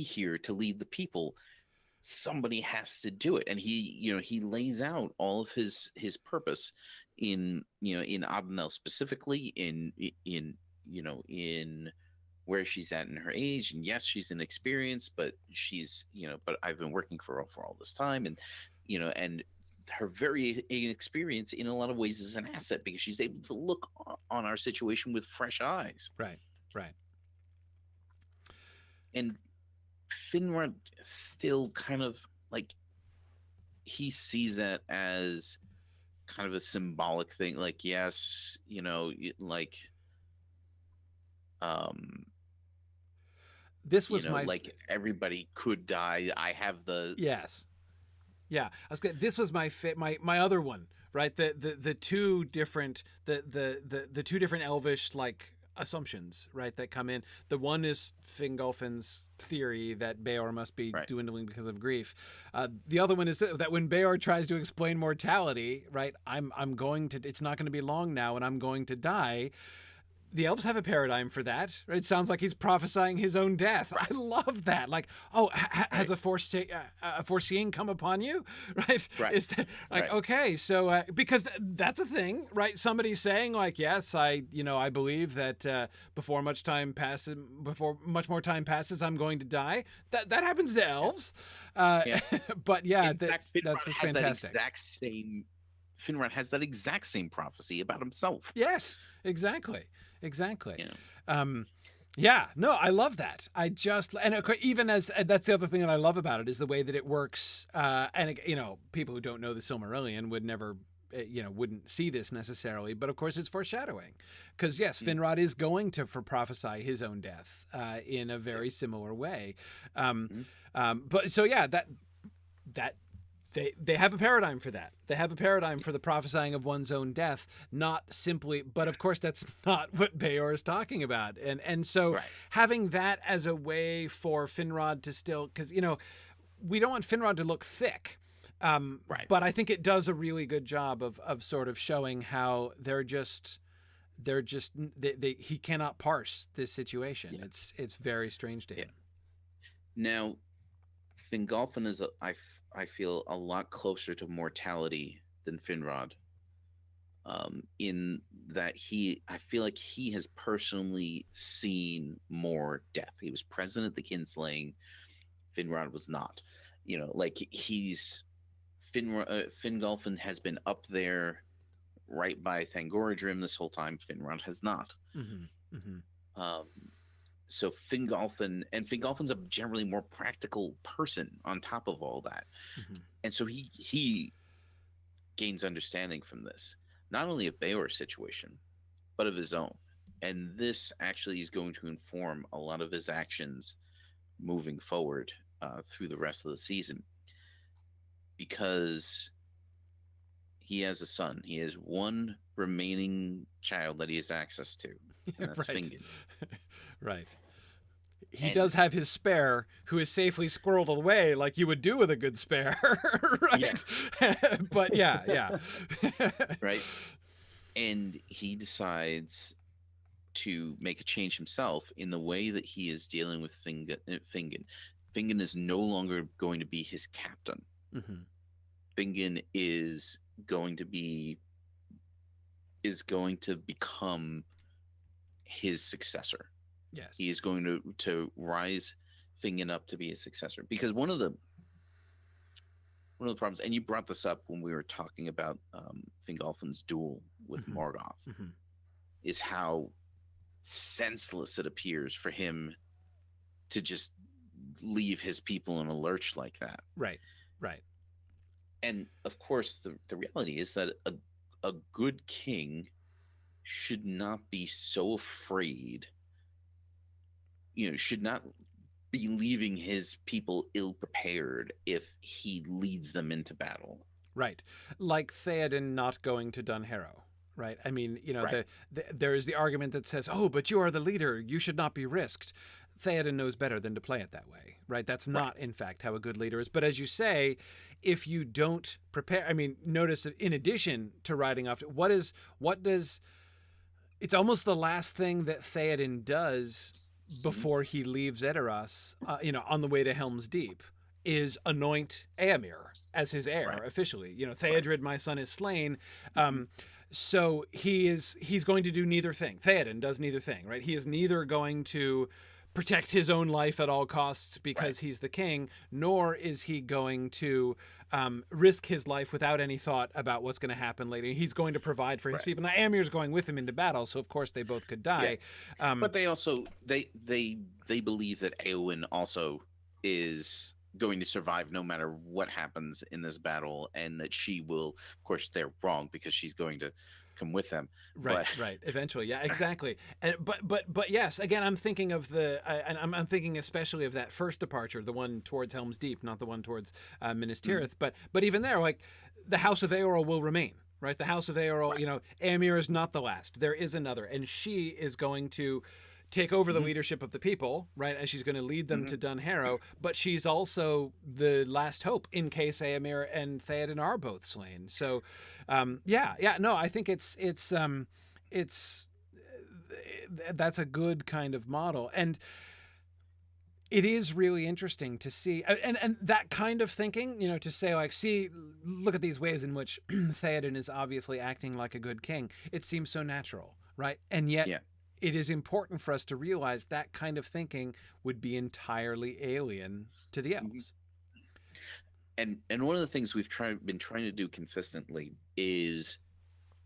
here to lead the people. Somebody has to do it. And he lays out all of his purpose in Adonel specifically, in where she's at in her age. And yes, she's inexperienced, but but I've been working for all this time, and her very inexperience in a lot of ways is an asset because she's able to look on our situation with fresh eyes. Right. And Finrod still kind of, like, he sees that as kind of a symbolic thing. Like, yes, this was like, everybody could die. I have the yes. Yeah, I was good. This was my other one, right? The two different the two different Elvish, like, assumptions, right, that come in. The one is Fingolfin's theory that Bayor must be dwindling because of grief. The other one is that when Bayor tries to explain mortality, right, it's not going to be long now, and I'm going to die. The elves have a paradigm for that, right? It sounds like he's prophesying his own death. Right. I love that. Like, has a foreseeing come upon you, right? Is that, like, okay, so because that's a thing, right? Somebody's saying, like, yes, I believe that before much more time passes, I'm going to die. That happens to elves, but yeah, that's fantastic. Finrod has that exact same prophecy about himself. Yes, exactly. Yeah, no, I love that. Even as that's the other thing that I love about it is the way that it works. And people who don't know the Silmarillion would never, wouldn't see this necessarily. But of course, it's foreshadowing, because yes, Finrod is going to prophesy his own death in a very similar way. But so yeah, that. They have a paradigm for that. They have a paradigm for the prophesying of one's own death, not simply, but of course that's not what Bayor is talking about. And so having that as a way for Finrod to still, because, we don't want Finrod to look thick. But I think it does a really good job of sort of showing how he cannot parse this situation. Yeah. It's very strange to him. Now, Fingolfin is, I feel, a lot closer to mortality than Finrod. in that I feel like he has personally seen more death. He was present at the kinslaying. Finrod was not. Like Fingolfin has been up there right by Thangorodrim this whole time. Finrod has not. Mm-hmm. Mm-hmm. Um, so Fingolfin's a generally more practical person on top of all that, Mm-hmm. and so he gains understanding from this, not only of Bayor's situation, but of his own. And this actually is going to inform a lot of his actions moving forward through the rest of the season, because he has a son. He has one remaining child that he has access to, and that's Right. Fingin. Right. He And does have his spare, who is safely squirreled away, like you would do with a good spare, right? Yeah. But yeah. right. And he decides to make a change himself in the way that he is dealing with Fingin. Fingin is no longer going to be his captain. Mm-hmm. Fingin is going to become his successor. Yes. He is going to rise Fingin up to be his successor, because one of the problems, and you brought this up when we were talking about Fingolfin's duel with Mm-hmm. Morgoth, Mm-hmm. is how senseless it appears for him to just leave his people in a lurch like that. Right. And of course, the reality is that a good king should not be so afraid, should not be leaving his people ill prepared if he leads them into battle. Right. Like Theoden not going to Dunharrow. Right. I mean, Right. there is the argument that says, "Oh, but you are the leader. You should not be risked." Theoden knows better than to play it that way, right? That's not, in fact, how a good leader is. But as you say, if you don't prepare, I mean, notice that in addition to riding off, it's almost the last thing that Theoden does before he leaves Edoras, on the way to Helm's Deep, is anoint Éomer as his heir officially. Theodred, my son, is slain. So he's going to do neither thing. Theoden does neither thing, right? He is neither going to protect his own life at all costs because he's the king, nor is he going to risk his life without any thought about what's going to happen later. He's going to provide for his people. Now, Éomer's going with him into battle, so of course they both could die. Yeah. But they also they believe that Éowyn also is going to survive no matter what happens in this battle, and that she will, of course, they're wrong because she's going to come with them. Right. Eventually, yeah, exactly. And but yes, again, I'm thinking of I'm thinking especially of that first departure, the one towards Helm's Deep, not the one towards Minas Tirith. But even there, like, the House of Eorl will remain. Right, the House of Eorl. Éomer is not the last. There is another, and she is going to take over the leadership of the people, right, as she's going to lead them to Dunharrow, but she's also the last hope in case Éomer and Theoden are both slain. So, no, I think it's that's a good kind of model, and it is really interesting to see, and that kind of thinking, to say, like, see, look at these ways in which Theoden is obviously acting like a good king. It seems so natural, right, and yet. Yeah. It is important for us to realize that kind of thinking would be entirely alien to the elves. And one of the things we've been trying to do consistently is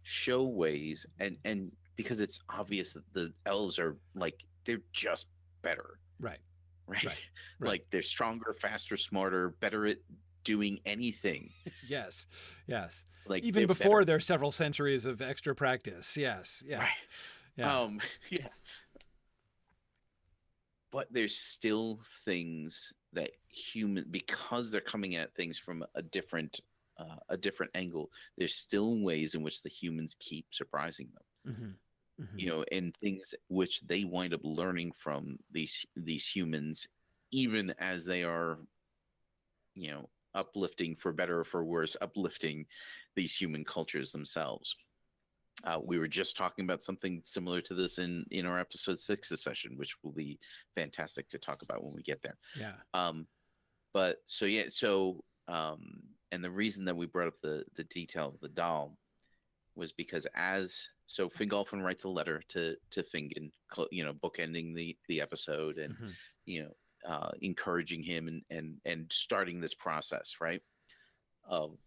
show ways, and because it's obvious that the elves are, like, they're just better. Right. Like, they're stronger, faster, smarter, better at doing anything. Yes. Like, even before their several centuries of extra practice. Yes. Yeah. Right. Yeah. But there's still things that because they're coming at things from a different angle, there's still ways in which the humans keep surprising them. And things which they wind up learning from these humans, even as they are, uplifting, for better or for worse, uplifting these human cultures themselves. We were just talking about something similar to this in our episode 6 session, which will be fantastic to talk about when we get there. Yeah. And the reason that we brought up the detail of the doll was because Fingolfin writes a letter to Fingin, bookending the episode, and Mhm. encouraging him and starting this process, right, of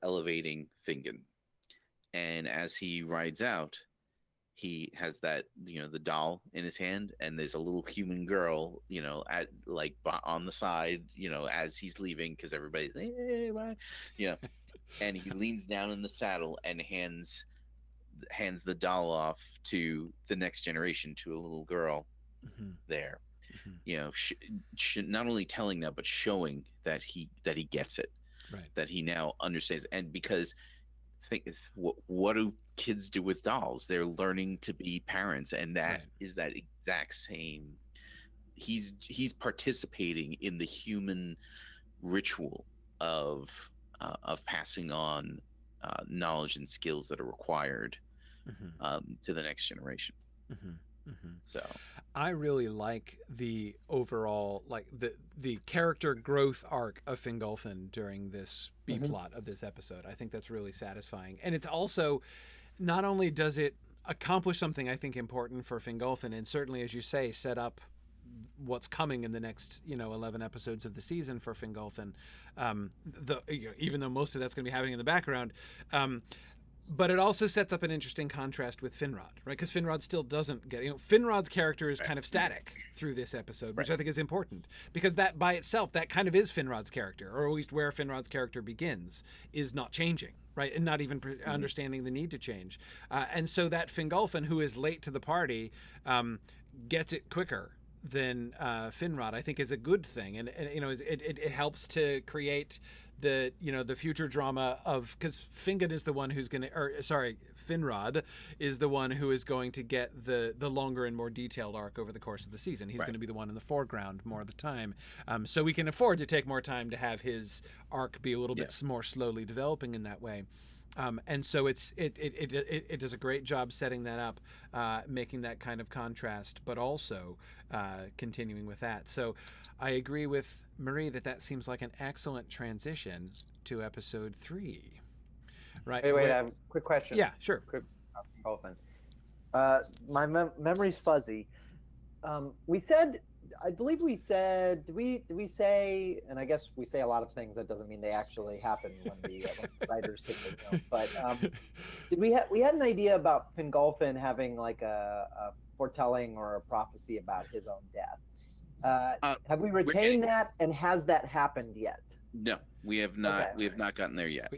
elevating Fingin. And as he rides out, he has that, the doll in his hand, and there's a little human girl, on the side, as he's leaving, because everybody's, hey, bye, and he leans down in the saddle and hands the doll off to the next generation, to a little girl Mhm. there, Mhm. not only telling that, but showing that he gets it, Right. that he now understands. And because what do kids do with dolls? They're learning to be parents, and that Right. is that exact same. He's participating in the human ritual of passing on knowledge and skills that are required Mhm. to the next generation. Mhm. Mhm. So I really like the overall, like the character growth arc of Fingolfin during this B Mhm. plot of this episode. I think that's really satisfying, and it's also, not only does it accomplish something I think important for Fingolfin, and certainly, as you say, set up what's coming in the next 11 episodes of the season for Fingolfin, even though most of that's going to be happening in the background. But it also sets up an interesting contrast with Finrod, right? Because Finrod still doesn't get, Finrod's character is kind of static through this episode, which I think is important, because that by itself, that kind of is Finrod's character, or at least where Finrod's character begins, is not changing, right? And not even understanding the need to change. And so that Fingolfin, who is late to the party, gets it quicker than Finrod, I think, is a good thing. And it helps to create the future drama of, because Finrod is the one who's going to, Finrod is the one who is going to get the longer and more detailed arc over the course of the season. He's going to be the one in the foreground more of the time, so we can afford to take more time to have his arc be a little bit more slowly developing in that way. And so it does a great job setting that up, making that kind of contrast, but also continuing with that. So I agree with Marie that seems like an excellent transition to episode 3. Right. Wait, I have a quick question. Yeah, sure. Quick, Dolphin. My memory's fuzzy. I believe we said, did we say, and I guess we say a lot of things that doesn't mean they actually happen when once the writers take the note. But we had an idea about Fingolfin having like a foretelling or a prophecy about his own death. Have we retained that, and has that happened yet? No, we have not. Okay. We have not gotten there yet.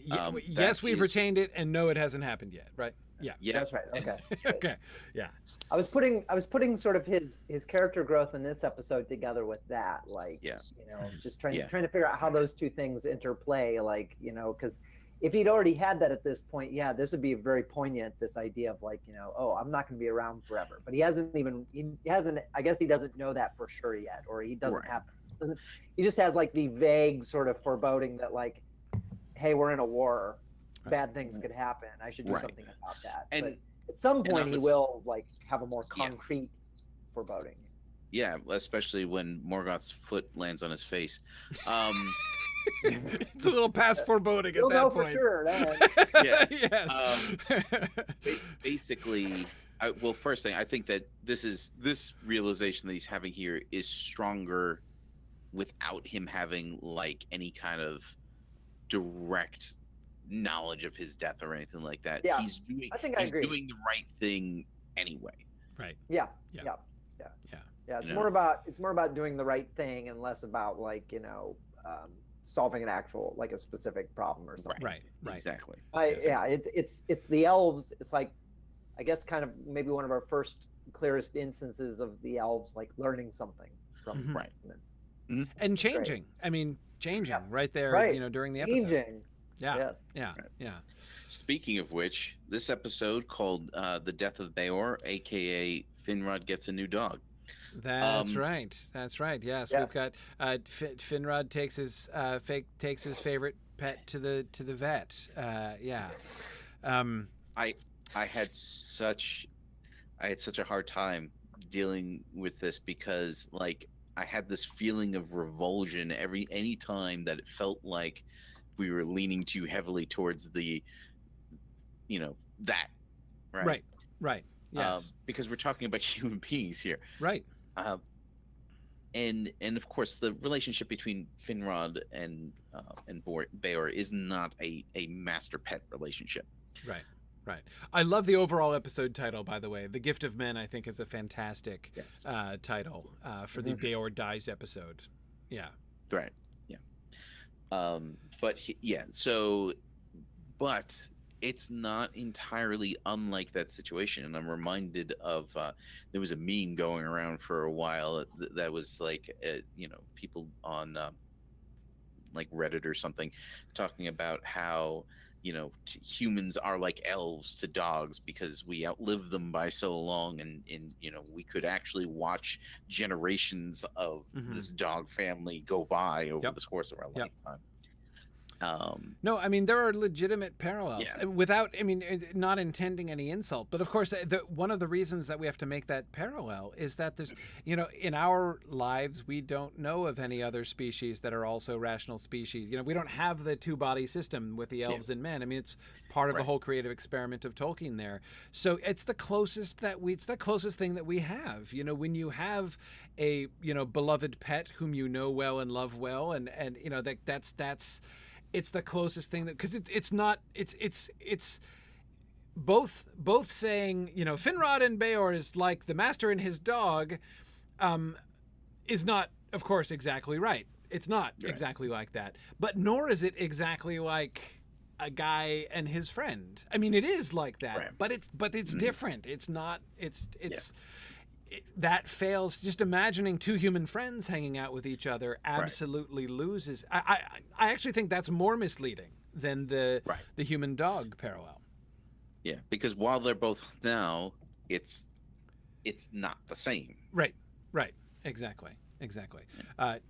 Yes, we've retained it, and no, it hasn't happened yet. Right? Yeah. That's right. Okay. Okay. Yeah. I was putting sort of his character growth in this episode together with that, just trying to figure out how those two things interplay, because if he'd already had that at this point, this would be very poignant, this idea of I'm not going to be around forever. But he hasn't, I guess he doesn't know that for sure yet, or he doesn't he just has like the vague sort of foreboding that hey, we're in a war, bad things could happen, I should do something about that. But at some point he will have a more concrete foreboding. Yeah, especially when Morgoth's foot lands on his face. It's a little past foreboding at that point. For sure. Yes. Basically, first thing, I think that this realization that he's having here is stronger without him having any kind of direct knowledge of his death or anything like that. Yeah, he's doing the right thing anyway. Right. Yeah. It's more about doing the right thing and less about solving an actual a specific problem or something. Right. Exactly. It's the elves. It's I guess kind of maybe one of our first clearest instances of the elves learning something from and changing. Great. I mean, changing right there. During the episode. Changing. Yeah. Yes. Yeah. Speaking of which, this episode called "The Death of Bayor," aka Finrod gets a new dog. That's right. Yes, we've got Finrod takes his favorite pet to the vet. I had such a hard time dealing with this because I had this feeling of revulsion any time that it felt like we were leaning too heavily towards the that, right? Right. Right. Yes. Because we're talking about human beings here. Right. Um, and of course, the relationship between Finrod and Bayor is not a master pet relationship. Right. Right. I love the overall episode title, by the way. The Gift of Men, I think, is a fantastic Yes. title for the Bayor Dies episode. Yeah. Right. Yeah. But but it's not entirely unlike that situation. And I'm reminded of there was a meme going around for a while that was like, people on like Reddit or something talking about how, humans are like elves to dogs because we outlive them by so long. And we could actually watch generations of this dog family go by over the course of our lifetime. No, I mean, there are legitimate parallels without, not intending any insult. But of course, one of the reasons that we have to make that parallel is that there's, in our lives, we don't know of any other species that are also rational species. We don't have the two-body system with the elves and men. I mean, it's part of the whole creative experiment of Tolkien there. So it's the closest thing that we have. When you have a, beloved pet whom you know well and love well, and that's it's the closest thing that, because it's both saying, Finrod and Bayor is like the master and his dog, is not, of course, exactly right. It's not exactly like that, but nor is it exactly like a guy and his friend. I mean, it is like that, but it's different. It's not. That fails. Just imagining two human friends hanging out with each other absolutely loses. I actually think that's more misleading than the human dog parallel. Yeah, because while they're both now, it's not the same. Right. Exactly.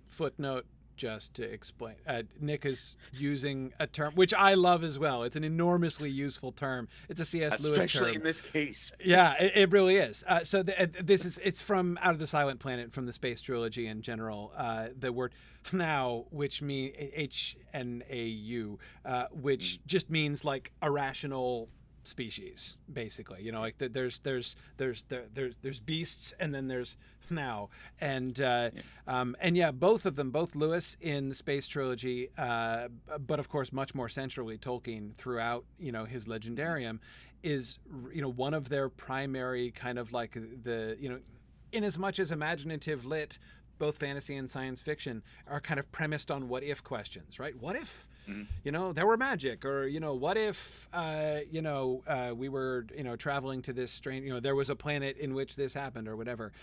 Footnote, just to explain, Nick is using a term which I love as well. It's an enormously useful term. It's a C.S. Lewis term. Especially in this case. Yeah, it really is. So it's from Out of the Silent Planet, from the Space Trilogy in general. The word "hnau," which means H-N-A-U, which just means like irrational species, basically. Like there's beasts, and then there's now, and both of them, both Lewis in the Space Trilogy, but of course much more centrally Tolkien throughout his Legendarium, is one of their primary kind of like the in as much as imaginative lit, both fantasy and science fiction are kind of premised on what if questions, right? What if there were magic, or what if we were traveling to this strange, there was a planet in which this happened, or whatever.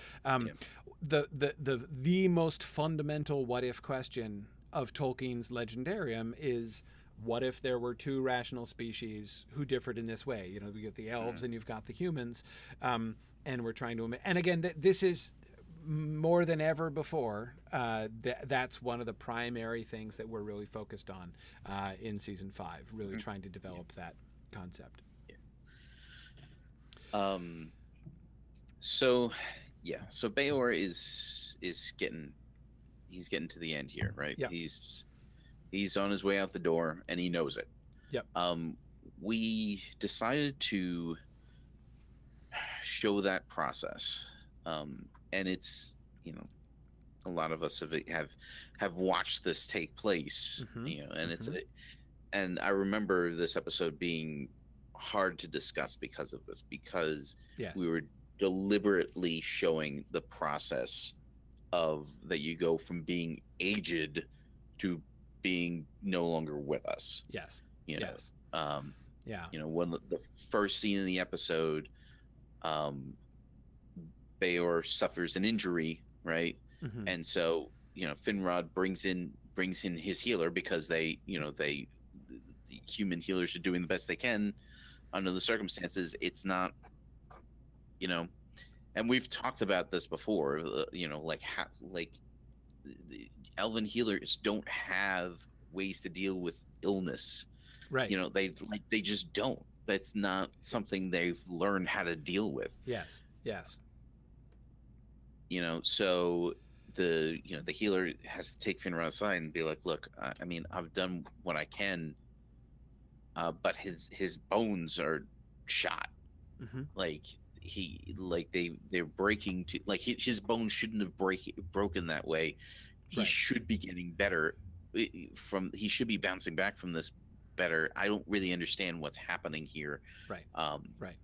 The most fundamental what if question of Tolkien's Legendarium is, what if there were two rational species who differed in this way? We get the elves and you've got the humans, and we're trying to, and again, this is more than ever before, that's one of the primary things that we're really focused on in season 5, really trying to develop that concept. So Bayor is getting to the end here, right? Yeah. He's on his way out the door, and he knows it. Yep. We decided to show that process. And it's, a lot of us have watched this take place, and I remember this episode being hard to discuss because of this, because we were deliberately showing the process of that you go from being aged to being no longer with us. Yes. When the first scene in the episode, Bayor suffers an injury, right? And so Finrod brings in his healer, because the human healers are doing the best they can under the circumstances. It's not, and we've talked about this before, the elven healers don't have ways to deal with illness, right? They just don't. That's not something they've learned how to deal with. Yes. So the healer has to take Finrod aside and be like, look, I've done what I can but his bones are shot. Mm-hmm. Like they're breaking to like his bones shouldn't have broken that way. He Right. should be getting better he should be bouncing back from this better. I don't really understand what's happening here. Right. Um, Right.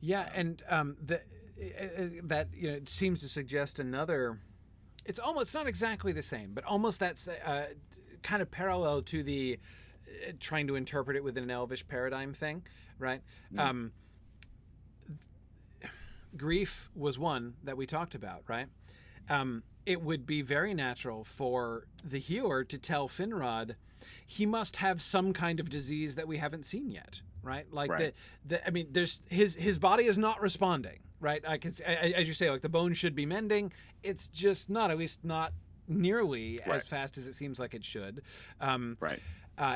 Yeah, and that it seems to suggest another. It's almost not exactly the same, but almost that's kind of parallel to the trying to interpret it within an Elvish paradigm thing, right? Mm. Grief was one that we talked about, right? It would be very natural for the healer to tell Finrod he must have some kind of disease that we haven't seen yet, right? Like Right. I mean, there's his body is not responding, right? As you say, like the bone should be mending. It's just not, at least not nearly Right. as fast as it seems like it should. Right.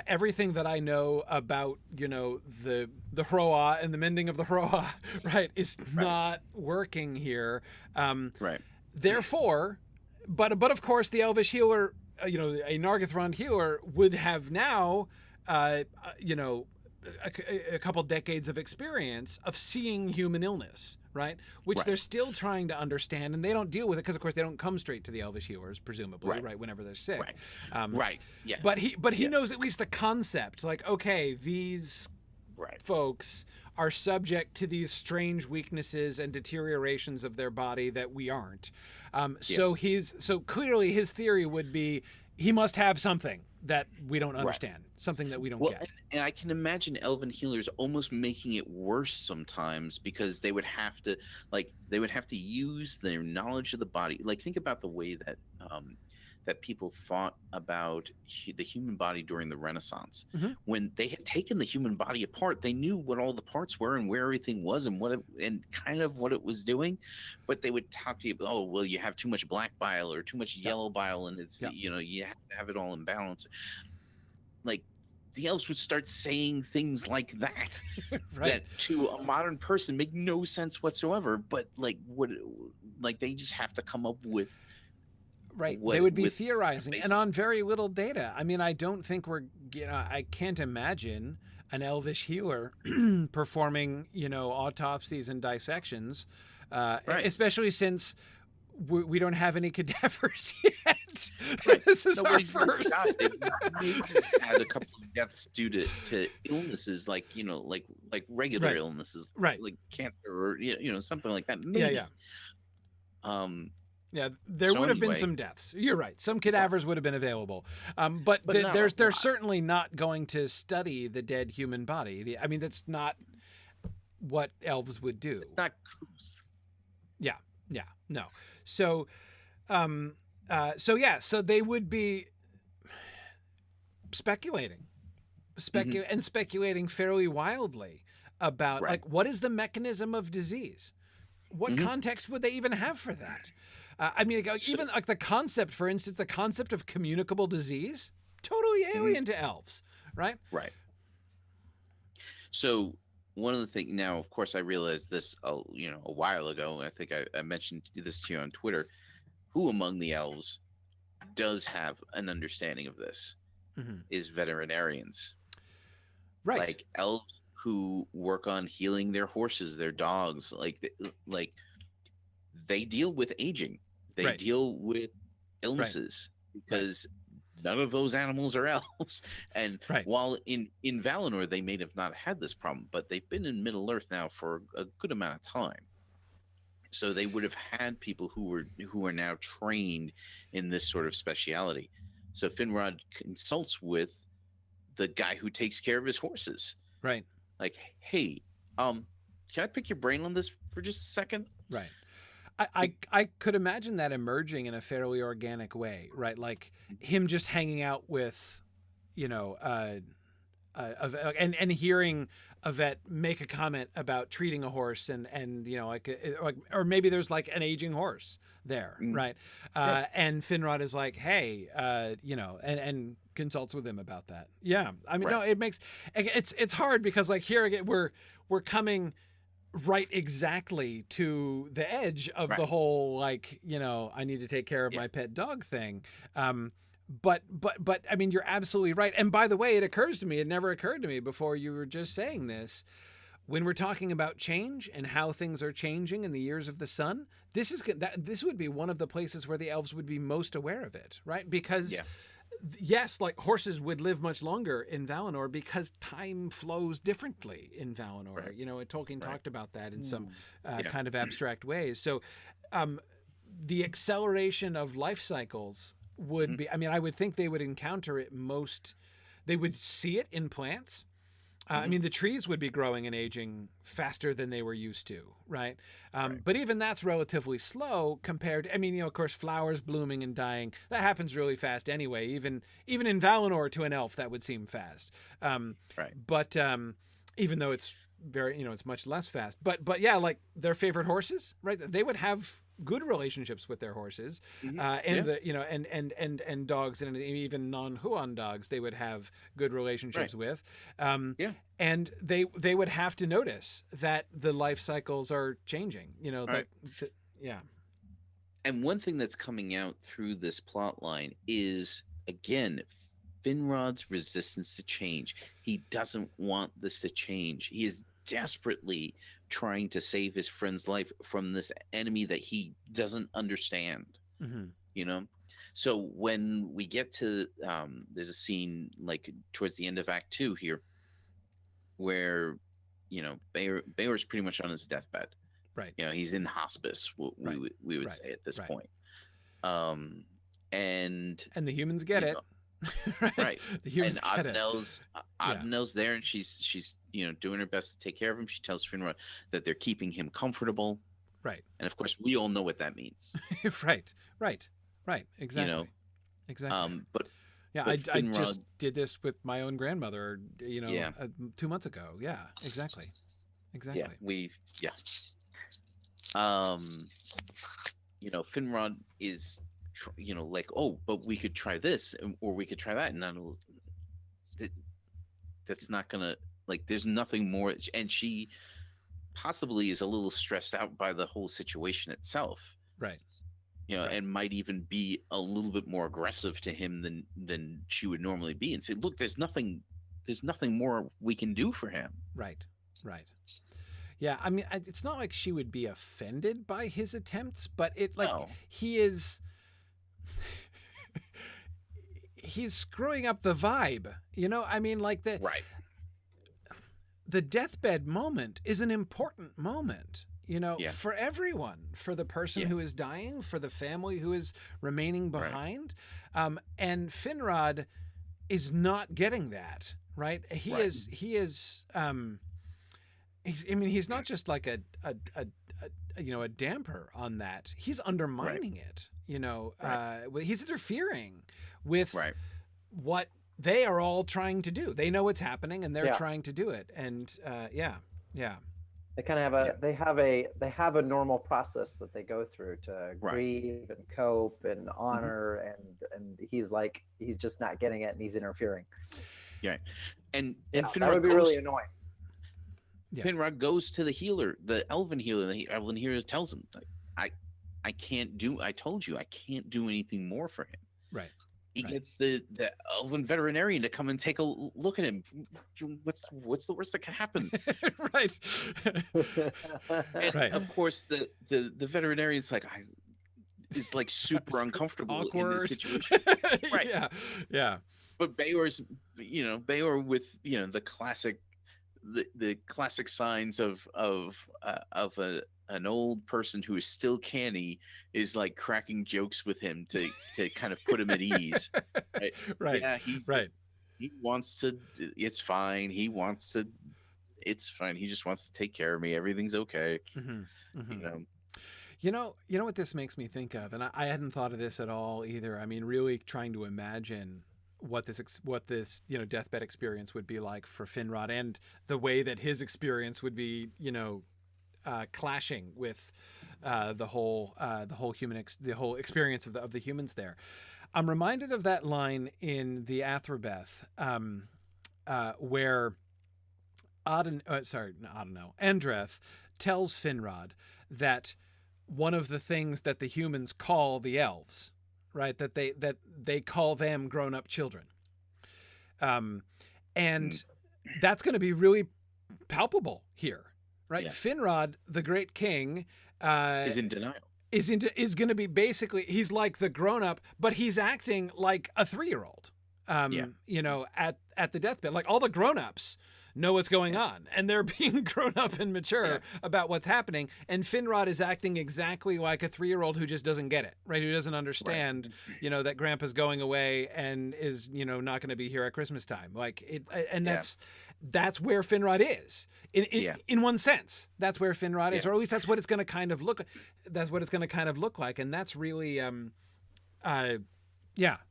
Everything that I know about, the Hroa and the mending of the Hroa, right, is not working here. Right. Therefore, but of course, the Elvish healer, a Nargothrond healer would have now, a couple decades of experience of seeing human illness, right? Which Right. they're still trying to understand, and they don't deal with it because, of course, they don't come straight to the Elvish healers, presumably, right? Whenever they're sick, Right. Right. Yeah. But he knows at least the concept, like, okay, these Right. folks are subject to these strange weaknesses and deteriorations of their body that we aren't. So clearly his theory would be he must have something that we don't understand, something that we don't get. And I can imagine elven healers almost making it worse sometimes because they would have to use their knowledge of the body. Like think about the way that that people thought about the human body during the Renaissance. Mhm. When they had taken the human body apart, they knew what all the parts were and where everything was and kind of what it was doing. But they would talk to you, oh, well, you have too much black bile or too much yellow bile, and it's you have to have it all in balance. Like the elves would start saying things like that that to a modern person make no sense whatsoever. But they just have to come up with. Right. They would be theorizing and on very little data. I mean, I don't think I can't imagine an Elvish healer performing, autopsies and dissections, especially since we don't have any cadavers yet. Right. This is our first. Had a couple of deaths due to illnesses like regular illnesses, right? Like cancer or something like that. Maybe. Yeah, there would have been some deaths. You're right. Some cadavers would have been available. But they're certainly not going to study the dead human body. I mean, that's not what elves would do. It's not truth. Yeah, no. So, so they would be speculating and speculating fairly wildly about like what is the mechanism of disease? What context would they even have for that? I mean, even like the concept, for instance, the concept of communicable disease, totally alien to elves, right? Right. So one of the things now, of course, I realized this, a while ago. I think I mentioned this to you on Twitter. Who among the elves does have an understanding of this is veterinarians, right? Like elves who work on healing their horses, their dogs, like they deal with aging. They deal with illnesses because none of those animals are elves. And while in Valinor, they may have not had this problem, but they've been in Middle Earth now for a good amount of time. So they would have had people who are now trained in this sort of speciality. So Finrod consults with the guy who takes care of his horses. Right. Like, hey, can I pick your brain on this for just a second? Right. I could imagine that emerging in a fairly organic way, right? Like him just hanging out with, and hearing a vet make a comment about treating a horse and or maybe there's like an aging horse there, right? And Finrod is like, hey, and consults with him about that. Yeah, I mean, no, it makes it's hard because like here again we're coming right exactly to the edge of the whole like I need to take care of my pet dog thing, but I mean, you're absolutely right. And by the way, it occurs to me, it never occurred to me before you were just saying this. When we're talking about change and how things are changing in the years of the sun, this would be one of the places where the elves would be most aware of it, right? Because yes, like horses would live much longer in Valinor because time flows differently in Valinor. Right. You know, and Tolkien talked about that in some Yeah. kind of abstract ways. So the acceleration of life cycles would be, I mean, I would think they would encounter it most, they would see it in plants. I mean, the trees would be growing and aging faster than they were used to, right? But even that's relatively slow compared to, I mean, you know, of course, flowers blooming and dying, that happens really fast anyway. Even in Valinor, to an elf, that would seem fast. But even though it's very, you know, it's much less fast. But yeah, like their favorite horses, right? They would have good relationships with their horses, the, you know, and dogs, and even non-Huan dogs they would have good relationships with. And they would have to notice that the life cycles are changing, you know, yeah. And one thing that's coming out through this plot line is, again, Finrod's resistance to change. He doesn't want this to change. He is desperately trying to save his friend's life from this enemy that he doesn't understand. You know, so when we get to there's a scene like towards the end of Act 2 here where, you know, Bayor's pretty much on his deathbed, right? You know, he's in hospice, we would say at this point. And the humans get it. Right. The humans and get Adenel's there, and she's you know, doing her best to take care of him. She tells Finrod that they're keeping him comfortable. Right. And of course, we all know what that means. Right. Exactly. You know, exactly. But I Finrod, just did this with my own grandmother, you know, 2 months ago. Yeah, exactly. Yeah, you know, Finrod is, you know, like, oh, but we could try this, or we could try that, and that's not gonna, like, there's nothing more. And she possibly is a little stressed out by the whole situation itself, right? You know, and might even be a little bit more aggressive to him than she would normally be, and say, look, there's nothing more we can do for him. Right. Yeah, I mean, it's not like she would be offended by his attempts, but he is. He's screwing up the vibe, you know. I mean, like the deathbed moment is an important moment, you know, for everyone, for the person who is dying, for the family who is remaining behind, and Finrod is not getting that, right? He's not just like a you know, a damper on that. He's undermining it, you know. He's interfering with what they are all trying to do. They know what's happening, and they're trying to do it. And they kind of have they have a normal process that they go through to grieve and cope and honor, and he's just not getting it, and he's interfering. And Finrod, that would be really annoying. Finrod goes to the healer, the elven healer. The elven healer tells him, I told you I can't do anything more for him. Right. He gets the elven veterinarian to come and take a look at him. What's the worst that can happen? Right. And of course, the veterinarian's like, is like super uncomfortable in this situation. Right. Yeah. But Bayor's, you know, Bayor with, you know, the classic signs of an old person who is still canny is like cracking jokes with him to kind of put him at ease. Right. Yeah, he wants to. It's fine. It's fine. He just wants to take care of me. Everything's okay. You know what this makes me think of, and I hadn't thought of this at all either. I mean, really trying to imagine what this you know, deathbed experience would be like for Finrod, and the way that his experience would be, you know, clashing with the whole experience of the humans there. I'm reminded of that line in the Athrobeth where Andreth tells Finrod that one of the things that the humans call the elves, right? That they call them grown-up children. And that's going to be really palpable here, right? Yeah. Finrod, the great king, is in denial. Is going to be basically, he's like the grown-up, but he's acting like a 3-year-old. You know, at the deathbed, like all the grown-ups know what's going on, and they're being grown up and mature about what's happening. And Finrod is acting exactly like a 3-year-old who just doesn't get it, right? Who doesn't understand, you know, that Grandpa's going away and is, you know, not going to be here at Christmas time. Like it, and that's where Finrod is in one sense. That's where Finrod is, or at least that's what it's going to kind of look. That's what it's going to kind of look like, and that's really,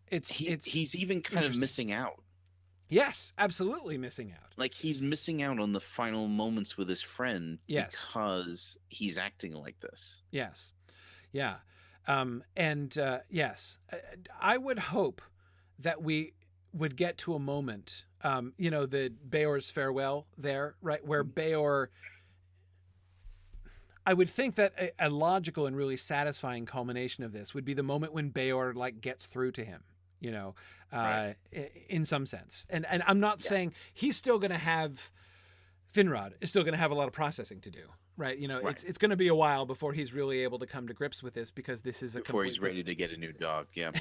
He's even kind of missing out. Yes, absolutely missing out. Like he's missing out on the final moments with his friend because he's acting like this. Yes. Yeah. Yes, I would hope that we would get to a moment, you know, the Bayor's farewell there, right? Where Bayor, I would think that a logical and really satisfying culmination of this would be the moment when Bayor like gets through to him, you know, in some sense. And I'm not saying he's still going to have, Finrod is still going to have a lot of processing to do, right? You know, it's going to be a while before he's really able to come to grips with this, because this is before he's ready to get a new dog. Yeah.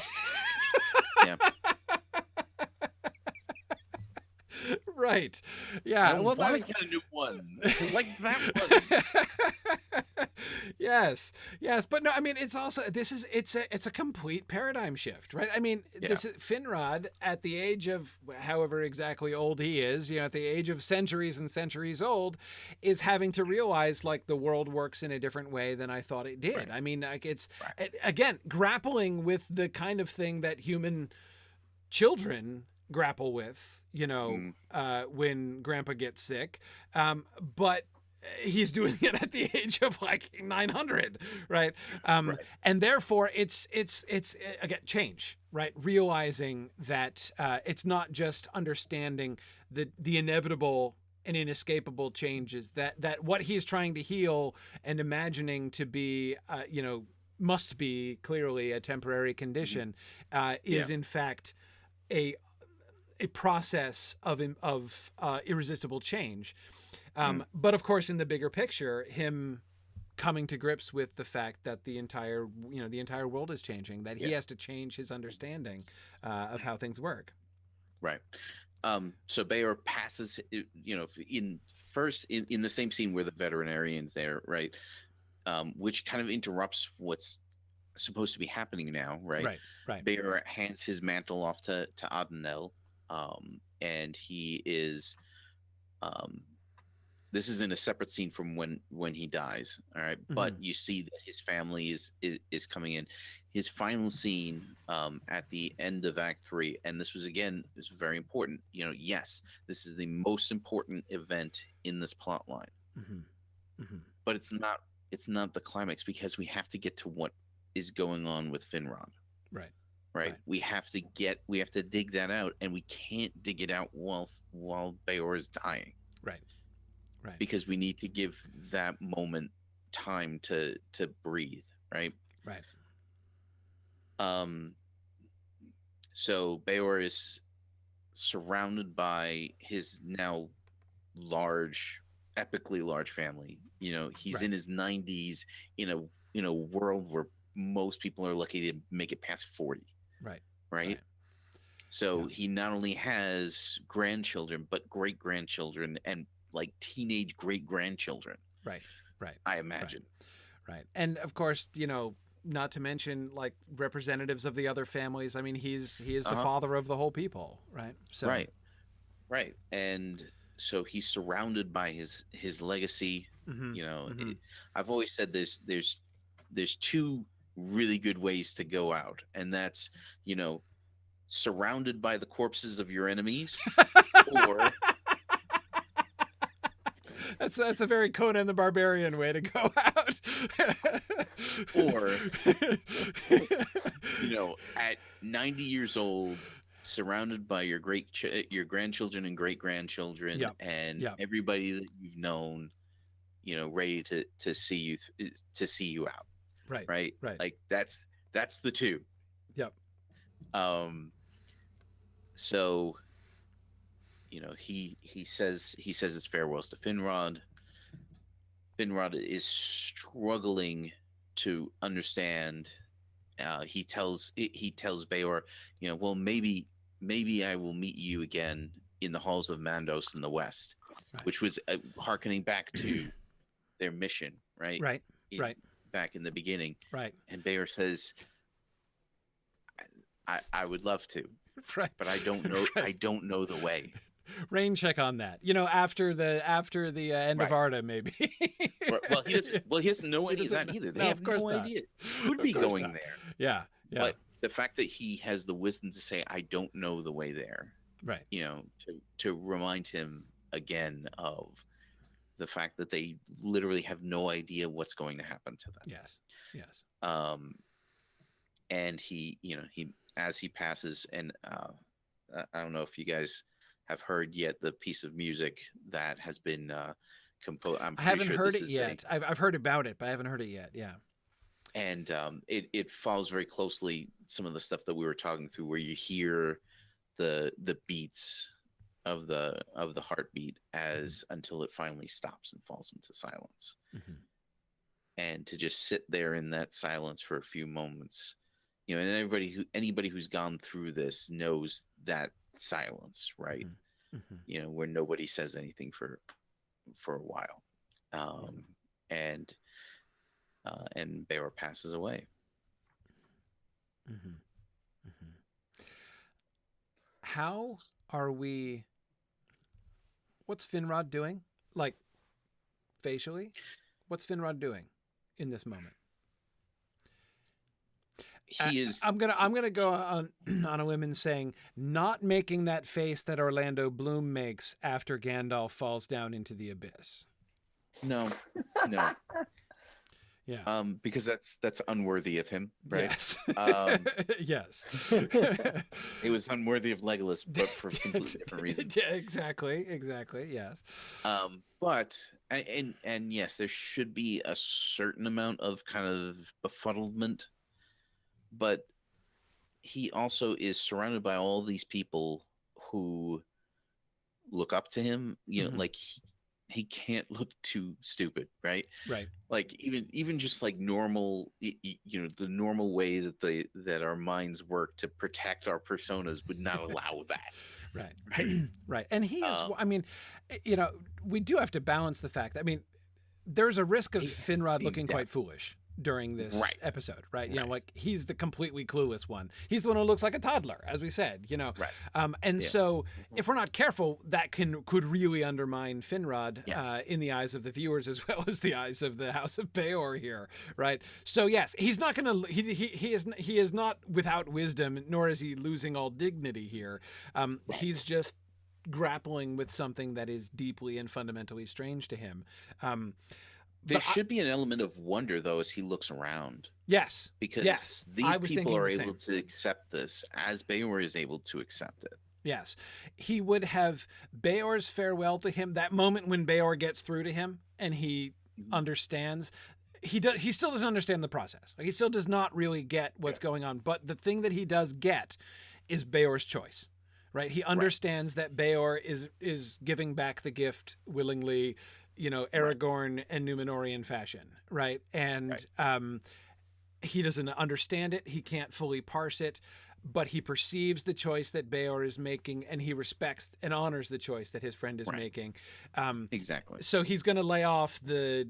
Right. Yeah. Well, I get a new one. Like that one. Yes. But no, I mean, it's also, it's a complete paradigm shift, right? I mean, this is Finrod at the age of however exactly old he is, you know, at the age of centuries and centuries old, is having to realize like the world works in a different way than I thought it did. Right. I mean, like it's again, grappling with the kind of thing that human children grapple with, you know, when Grandpa gets sick, but he's doing it at the age of like 900, right? And therefore it's again change, right? Realizing that it's not just understanding the inevitable and inescapable changes that what he's trying to heal and imagining to be, you know, must be clearly a temporary condition, is in fact a process of irresistible change. But of course, in the bigger picture, him coming to grips with the fact that the entire world is changing, that he has to change his understanding of how things work. Right. So Bayor passes, you know, in the same scene where the veterinarian's there, right? Which kind of interrupts what's supposed to be happening now, right? Right. Bayor hands his mantle off to Adenel. And he is, this is in a separate scene from when he dies. All right. But you see that his family is coming in. His final scene, at the end of Act 3. And this was very important. You know, yes, this is the most important event in this plot line, but it's not the climax, because we have to get to what is going on with Finrod. Right. We have to dig that out, and we can't dig it out while Bayor is dying. Right. Because we need to give that moment time to breathe. Right. So Bayor is surrounded by his now epically large family. You know, he's in his 90s in a world where most people are lucky to make it past 40. Right. So he not only has grandchildren, but great grandchildren and like teenage great grandchildren. Right. I imagine. Right. And of course, you know, not to mention like representatives of the other families. I mean, he is the father of the whole people. Right. So. Right. And so he's surrounded by his legacy. You know, I've always said there's two really good ways to go out, and that's, you know, surrounded by the corpses of your enemies, or that's a very Conan the Barbarian way to go out. Or, you know, at 90 years old, surrounded by your grandchildren and great grandchildren, and everybody that you've known, you know, ready to see you out. Right. Like that's the two. Yep. So, he says his farewells to Finrod. Finrod is struggling to understand. He tells Bayor, well, maybe I will meet you again in the halls of Mandos in the west, Right. which was hearkening back to their mission, right? Right. Right. Back in the beginning. Right. And Bayor says, I would love to, Right. but I don't know. Right. I don't know the way. Rain check on that. After the end of Right. Arda, maybe. Well, he doesn't. Well, he doesn't know any of that either. They have of course no not. idea. Could be Of course going not. there. Yeah. Yeah. But the fact that he has the wisdom to say, "I don't know the way there," Right. to remind him again of the fact that they literally have no idea what's going to happen to them. Yes. Yes. And he as he passes, and I don't know if you guys have heard yet the piece of music that has been composed. I haven't heard it yet. I've heard about it, but I haven't heard it yet. Yeah. And it follows very closely some of the stuff that we were talking through, where you hear the beats of the heartbeat until it finally stops and falls into silence. Mm-hmm. And to just sit there in that silence for a few moments, and anybody who's gone through this knows that silence, right? Mm-hmm. Where nobody says anything for a while, and Bayor passes away. Mm-hmm. Mm-hmm. How are we? What's Finrod doing? Like, facially, what's Finrod doing in this moment? I'm gonna go on a limb in saying not making that face that Orlando Bloom makes after Gandalf falls down into the abyss. No. Yeah. Because that's unworthy of him, right? Yes. Yes. It was unworthy of Legolas, but for completely different reasons. Yeah, exactly. Yes. But and yes, there should be a certain amount of kind of befuddlement, but he also is surrounded by all these people who look up to him. Like he can't look too stupid, right? Right. Like even just like normal, the normal way that our minds work to protect our personas would not allow that. Right. Right. And he is, I mean, we do have to balance the fact that, I mean, there's a risk of Finrod looking quite foolish during this episode, right? Like he's the completely clueless one. He's the one who looks like a toddler, as we said, Right. So if we're not careful, that could really undermine Finrod in the eyes of the viewers as well as the eyes of the House of Bayor here, right? So yes, he's not going to. He is not without wisdom, nor is he losing all dignity here. He's just grappling with something that is deeply and fundamentally strange to him. There should be an element of wonder, though, as he looks around. Yes. Because these people are able to accept this as Bayor is able to accept it. Yes. He would have Bayor's farewell to him, that moment when Bayor gets through to him and he understands. He still doesn't understand the process. Like, he still does not really get what's going on. But the thing that he does get is Bayor's choice. Right? He understands that Bayor is giving back the gift willingly, Aragorn and Númenorian fashion, right? And he doesn't understand it. He can't fully parse it, but he perceives the choice that Bayor is making, and he respects and honors the choice that his friend is making. Exactly. So he's going to lay off the,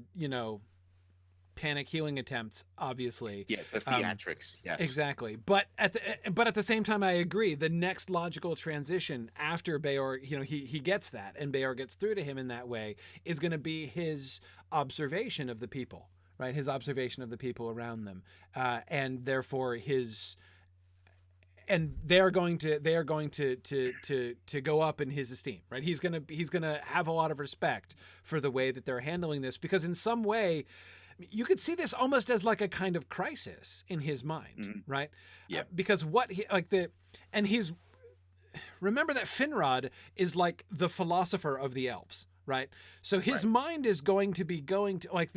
panic healing attempts, obviously. Yeah, the theatrics. Yes. Exactly. But at the same time, I agree. The next logical transition after Bayor, he gets that, and Bayor gets through to him in that way, is going to be his observation of the people, right? His observation of the people around them, and therefore they are going to go up in his esteem, right? He's gonna have a lot of respect for the way that they're handling this, because in some way, you could see this almost as like a kind of crisis in his mind, right? Yeah. Because remember that Finrod is like the philosopher of the elves, right? So his mind is going to like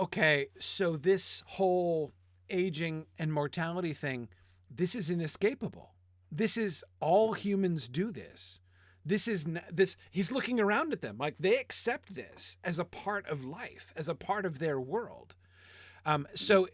okay, so this whole aging and mortality thing, this is inescapable. This is all humans do this. He's looking around at them like they accept this as a part of life, as a part of their world. So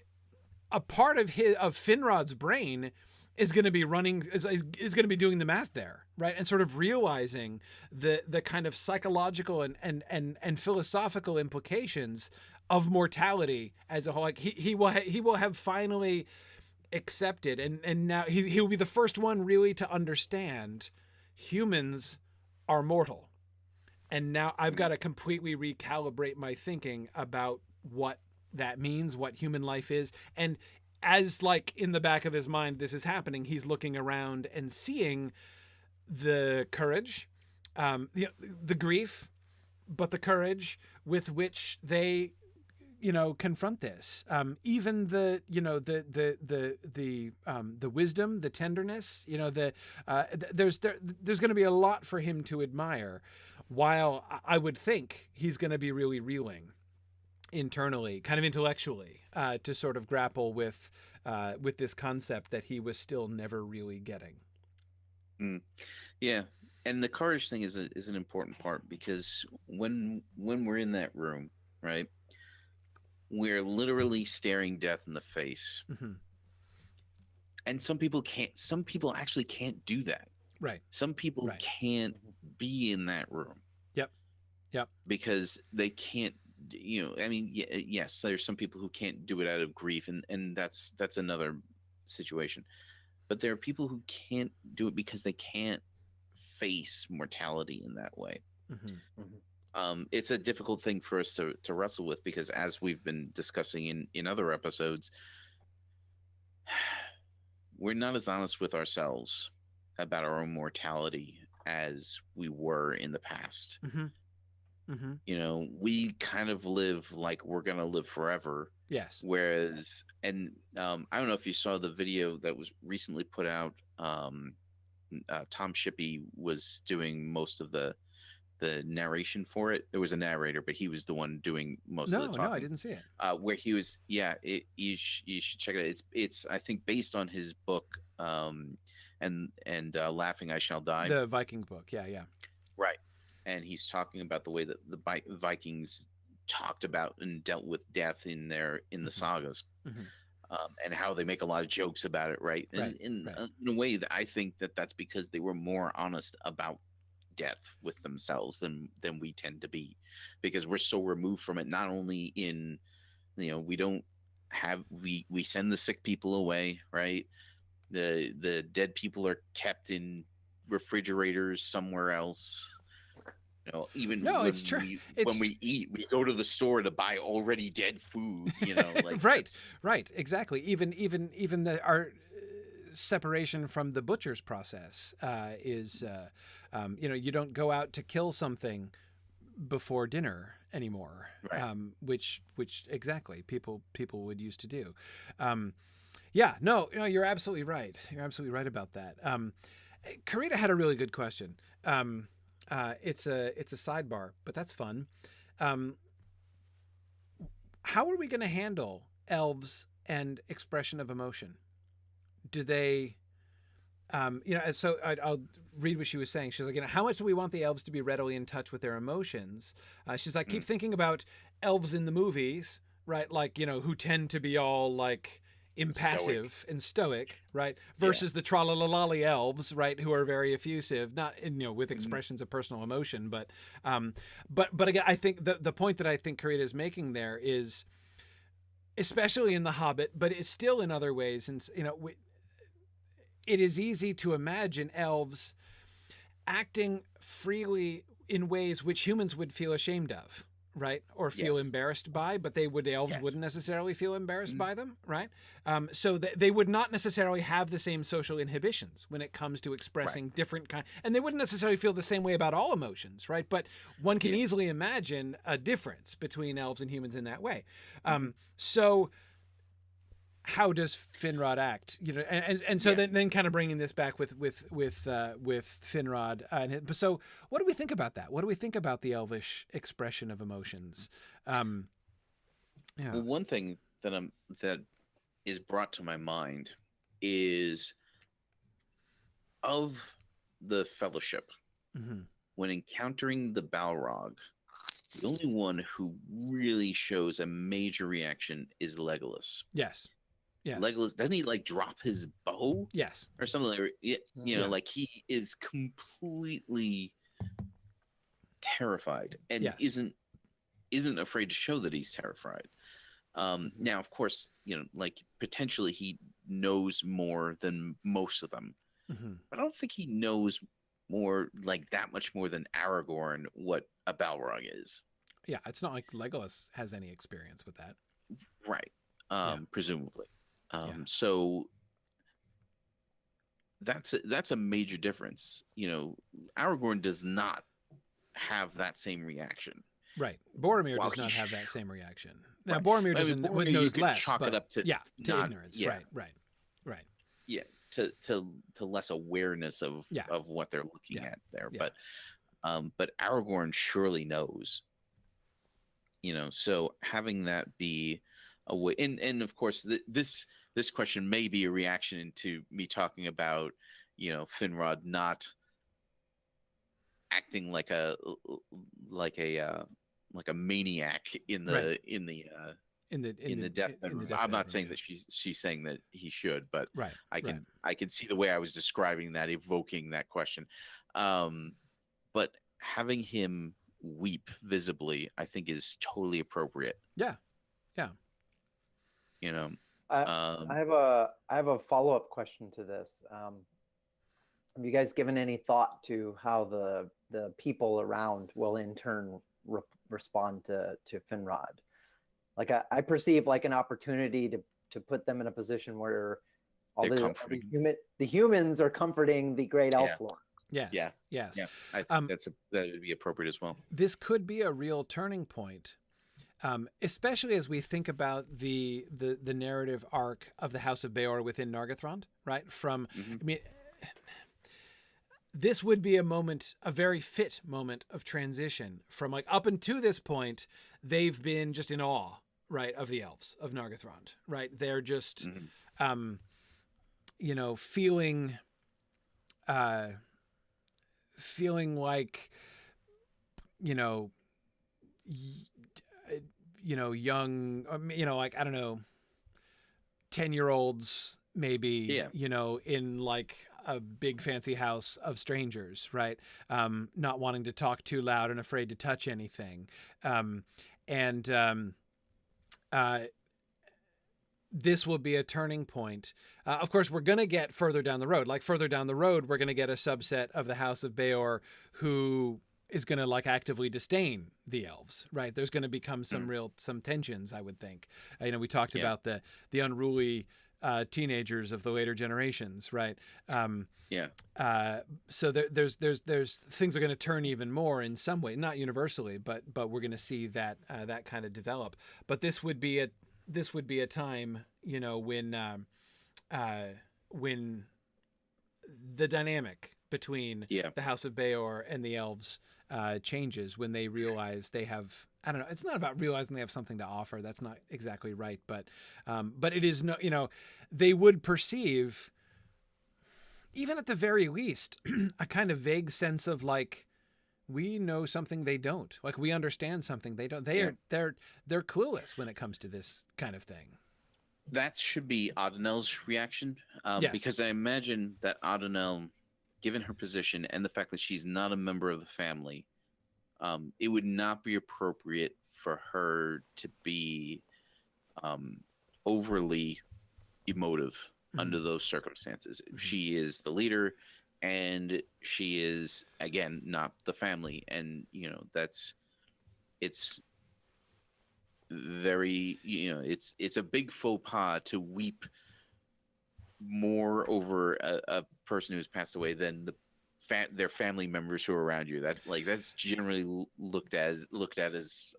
a part of Finrod's brain is going to be is going to be doing the math there, right? And sort of realizing the kind of psychological and philosophical implications of mortality as a whole. Like he will have finally accepted, and now he will be the first one really to understand humans are mortal. And now I've got to completely recalibrate my thinking about what that means, what human life is. And as like in the back of his mind this is happening, he's looking around and seeing the courage, the grief, but the courage with which they confront this, even the wisdom, the tenderness, there's going to be a lot for him to admire, while I would think he's going to be really reeling internally, kind of intellectually, to sort of grapple with this concept that he was still never really getting. Yeah, and the courage thing is an important part, because when we're in that room, right, we're literally staring death in the face. Mm-hmm. And some people actually can't do that. Right. Some people can't be in that room. Yep. Because they can't, I mean, yes, there's some people who can't do it out of grief, and that's another situation. But there are people who can't do it because they can't face mortality in that way. Mm-hmm. Mm-hmm. It's a difficult thing for us to wrestle with, because as we've been discussing in other episodes, we're not as honest with ourselves about our own mortality as we were in the past. Mm-hmm. Mm-hmm. We kind of live like we're going to live forever. Yes. Whereas, and I don't know if you saw the video that was recently put out. Tom Shippey was doing most of the narration for it. There was a narrator, but he was the one doing most of the talking. No, I didn't see it. Where he was, you should check it out. It's I think based on his book, and Laughing I Shall Die. The Viking book, yeah. Right. And he's talking about the way that the Vikings talked about and dealt with death in the sagas, and how they make a lot of jokes about it, right? And in a way that I think that's because they were more honest about death with themselves than we tend to be, because we're so removed from it. Not only in, we don't have, we send the sick people away, right? The dead people are kept in refrigerators somewhere else. Even it's true. When we eat, we go to the store to buy already dead food. Like right, exactly. Even our separation from the butcher's process is, you don't go out to kill something before dinner anymore, right. Which exactly people would used to do. You're absolutely right. You're absolutely right about that. Karita had a really good question. It's a sidebar, but that's fun. How are we going to handle elves and expression of emotion? Do they, so I'll read what she was saying. She's like, how much do we want the elves to be readily in touch with their emotions? She's like, keep thinking about elves in the movies, right? Like, who tend to be all like impassive and stoic, right? Versus the tra-la-la-lally elves, right? Who are very effusive, not, with expressions of personal emotion, but again, I think the point that I think Karita is making there is, especially in The Hobbit, but it's still in other ways. And, it is easy to imagine elves acting freely in ways which humans would feel ashamed of, right? Or feel embarrassed by, but elves wouldn't necessarily feel embarrassed by them, right? So they would not necessarily have the same social inhibitions when it comes to expressing different kind, and they wouldn't necessarily feel the same way about all emotions, right? But one can easily imagine a difference between elves and humans in that way. So how does Finrod act? And so then kind of bringing this back with Finrod. And so what do we think about that? What do we think about the elvish expression of emotions? Well, one thing that is brought to my mind is of the Fellowship, Hmm. when encountering the Balrog, the only one who really shows a major reaction is Legolas. Yes. Yes. Legolas, doesn't he like drop his bow Yes. or something? Like, you know, Yeah. like he is completely terrified and Yes. isn't afraid to show that he's terrified. Now, of course, you know, like potentially he knows more than most of them, Hmm. but I don't think he knows more, like that much more than Aragorn, what a Balrog is. Yeah. It's not like Legolas has any experience with that. Right. Presumably. Yeah. So that's a major difference. You know, Aragorn does not have that same reaction. Right. Boromir While does not he have that sh- same reaction. Now, Right. Boromir I mean, doesn't Boromir, you knows could less, chalk but it up to yeah, to not- ignorance. yeah. Right. Yeah, to less awareness of Yeah. what they're looking at there. Yeah. But Aragorn surely knows. You know, so having that be a way, and of course this question may be a reaction to me talking about, you know, Finrod not acting like a like a like a maniac in the Right. in the In the deathbed room. I'm not saying that she's saying that he should, but Right. I can see the way I was describing that, evoking that question. But having him weep visibly, I think, is totally appropriate. Yeah. Yeah. You know, I have a follow-up question to this. Have you guys given any thought to how the people around will in turn respond to Finrod? Like I perceive like an opportunity to put them in a position where all the humans are comforting the great elf lord. Yes. Yeah. Yes. Yeah. I think that would be appropriate as well. This could be a real turning point, especially as we think about the narrative arc of the House of Bayor within Nargothrond, right? I mean, this would be a very fit moment of transition from like up until this point, they've been just in awe, right, of the elves of Nargothrond, right? They're just, you know, feeling like, you know, young, you know, like, I don't know, 10-year-olds maybe, you know, in like a big fancy house of strangers, right? Not wanting to talk too loud and afraid to touch anything. This will be a turning point. Of course, we're going to get further down the road. Like further down the road, we're going to get a subset of the House of Bayor who is going to like actively disdain the elves, right? There's going to become some tensions, I would think. You know, we talked about the unruly teenagers of the later generations, right? So there's things are going to turn even more in some way, not universally, but we're going to see that that kind of develop. But this would be a time, you know, when the dynamic between the House of Bayor and the elves changes, when they realize they have, I don't know, it's not about realizing they have something to offer. That's not exactly right. But it is, no, you know, they would perceive, even at the very least, a kind of vague sense of like, we know something they don't. Like we understand something they don't. They're clueless when it comes to this kind of thing. That should be Adenel's reaction, because I imagine that Adenel, given her position and the fact that she's not a member of the family, it would not be appropriate for her to be overly emotive under those circumstances. She is the leader, and she is, again, not the family, and you know it's very, you know, it's a big faux pas to weep more over a person who's passed away than their family members who are around you. That's generally looked at as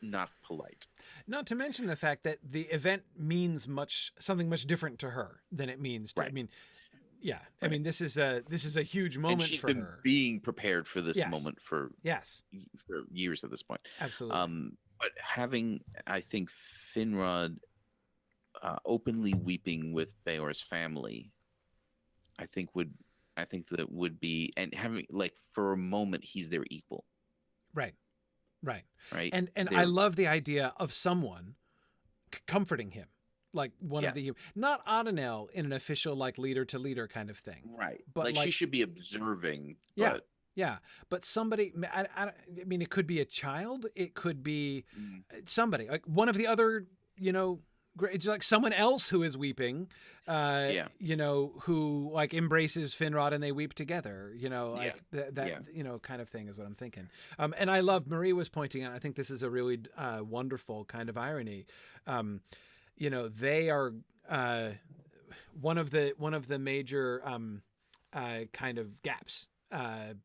not polite. Not to mention the fact that the event means something much different to her than it means to. Right. I mean, I mean, this is a huge moment and she's for been her. Being prepared for this moment for years at this point. Absolutely. But having, I think, Finrod openly weeping with Bayor's family, I think would I think that would be, and having like for a moment he's their equal, Right. Right. right? And I They're love the idea of someone comforting him, like one yeah, of the, not Adenel in an official like leader to leader kind of thing, right. but Like she like, should be observing, yeah, but yeah, but somebody. I mean, it could be a child, it could be mm, somebody like one of the other, you know. It's like someone else who is weeping, yeah, you know, who like embraces Finrod and they weep together, you know, yeah, like that, yeah, you know, kind of thing is what I'm thinking. And I love Marie was pointing out. I think this is a really wonderful kind of irony. You know, they are one of the major kind of gaps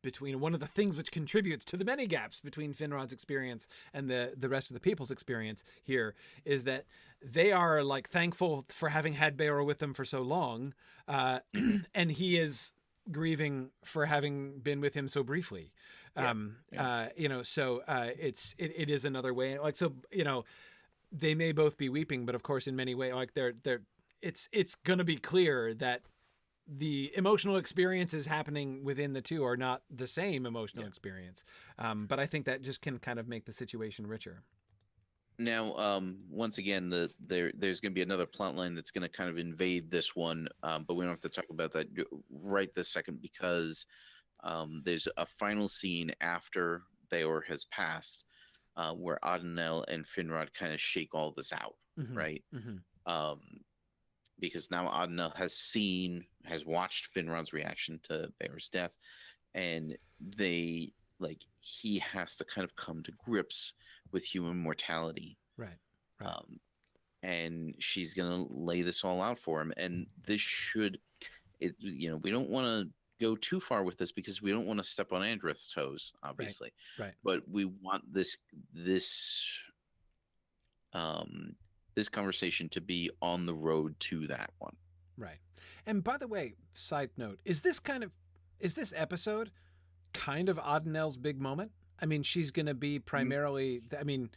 between one of the things which contributes to the many gaps between Finrod's experience and the rest of the people's experience here is that they are like thankful for having had Bayor with them for so long, hmm and he is grieving for having been with him so briefly. yeah, yeah, You know, so it is another way. Like, so, you know, they may both be weeping, but of course, in many ways, like it's going to be clear that the emotional experiences happening within the two are not the same emotional yeah. experience. But I think that just can kind of make the situation richer. Now, once again, there's going to be another plot line that's going to kind of invade this one, but we don't have to talk about that right this second because there's a final scene after Bayor has passed, where Adenel and Finrod kind of shake all this out, Mm-hmm. right? Mm-hmm. Um, because now Adenel has watched Finrod's reaction to Bayor's death, and he has to kind of come to grips with human mortality. Right. Right. And she's gonna lay this all out for him, and this should, we don't want to go too far with this because we don't want to step on Andreth's toes, obviously. Right. But we want um this conversation to be on the road to that one. Right. And by the way, side note, is this episode kind of Adenel's big moment? I mean, she's going to be primarily, I mean,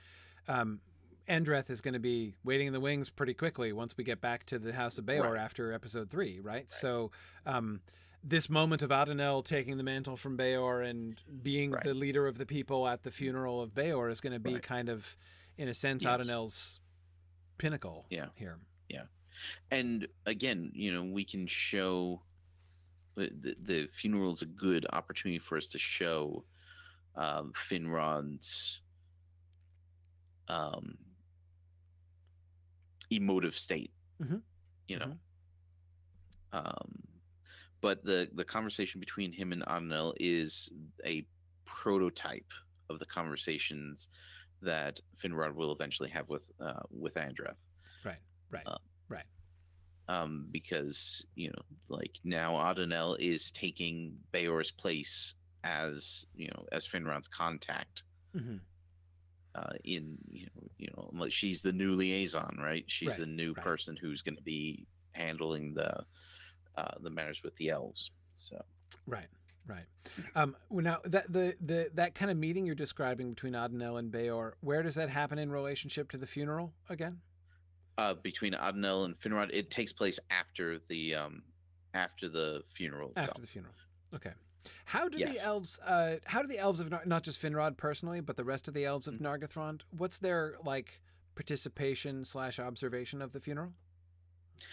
Andreth is going to be waiting in the wings pretty quickly once we get back to the House of Bayor after episode 3, right? So, this moment of Adenel taking the mantle from Bayor and being the leader of the people at the funeral of Bayor is going to be kind of, in a sense, Adenel's pinnacle here. Yeah. And again, we can show the funeral is a good opportunity for us to show Finrod's emotive state, Mm-hmm. But the conversation between him and Adenel is a prototype of the conversations that Finrod will eventually have with Andreth. Right. Because now Adenel is taking Bayor's place as Finrod's contact. Mm-hmm. Like she's the new liaison, right? She's the new right. person who's going to be handling the matters with the elves. So right. Now that kind of meeting you're describing between Adenel and Bayor, where does that happen in relationship to the funeral again? Between Adenel and Finrod, it takes place after the funeral itself. After the funeral. Okay. How do the elves of not just Finrod personally, but the rest of the elves of Nargothrond, what's their like participation / observation of the funeral?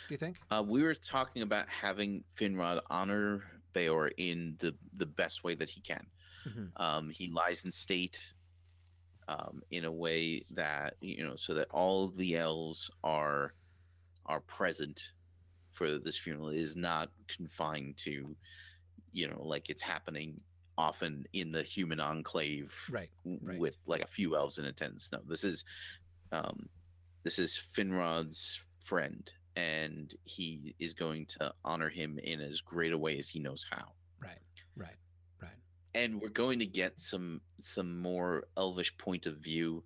Do you think? We were talking about having Finrod honor Bayor in the best way that he can. Mm-hmm. He lies in state in a way that so that all of the elves are present for this funeral. It is not confined to like it's happening often in the human enclave, right. with like a few elves in attendance. No, this is Finrod's friend, and he is going to honor him in as great a way as he knows how. Right. And we're going to get some more elvish point of view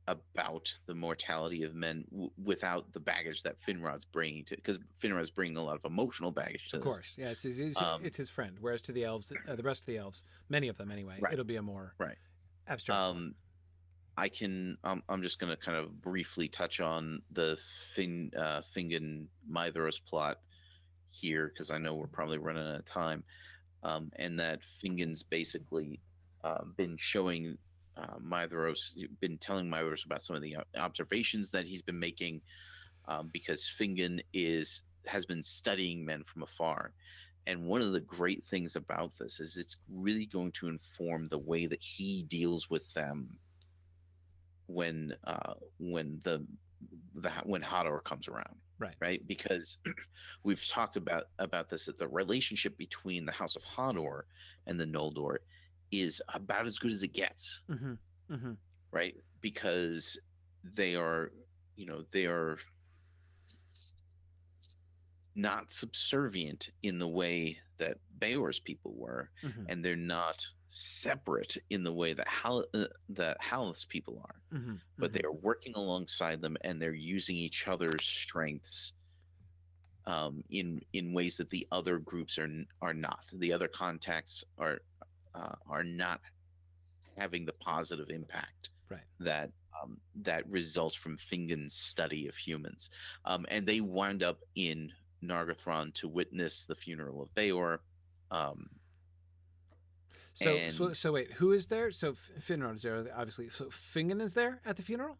about the mortality of men without the baggage that Finrod's bringing to, because Finrod's bringing a lot of emotional baggage to this. Of course, yeah, it's his friend. Whereas to the elves, the rest of the elves, many of them anyway, it'll be a more abstract. I can. I'm just going to kind of briefly touch on the Fingon Mithros plot here because I know we're probably running out of time, and that Fingon's basically been showing Mithros, been telling Mithros about some of the observations that he's been making, because Fingon has been studying men from afar. And one of the great things about this is it's really going to inform the way that he deals with them when when Hodor comes around, right? Because we've talked about this, that the relationship between the House of Hodor and the Noldor is about as good as it gets, right? Because they are not subservient in the way that Bayor's people were, and they're not separate in the way that Haleth's people are, but they are working alongside them, and they're using each other's strengths in ways that the other groups are not. The other contacts are not having the positive impact that that results from Fingon's study of humans, and they wind up in Nargothrond to witness the funeral of Bayor. So wait, who is there? So Finrod is there, obviously. So Fingon is there at the funeral?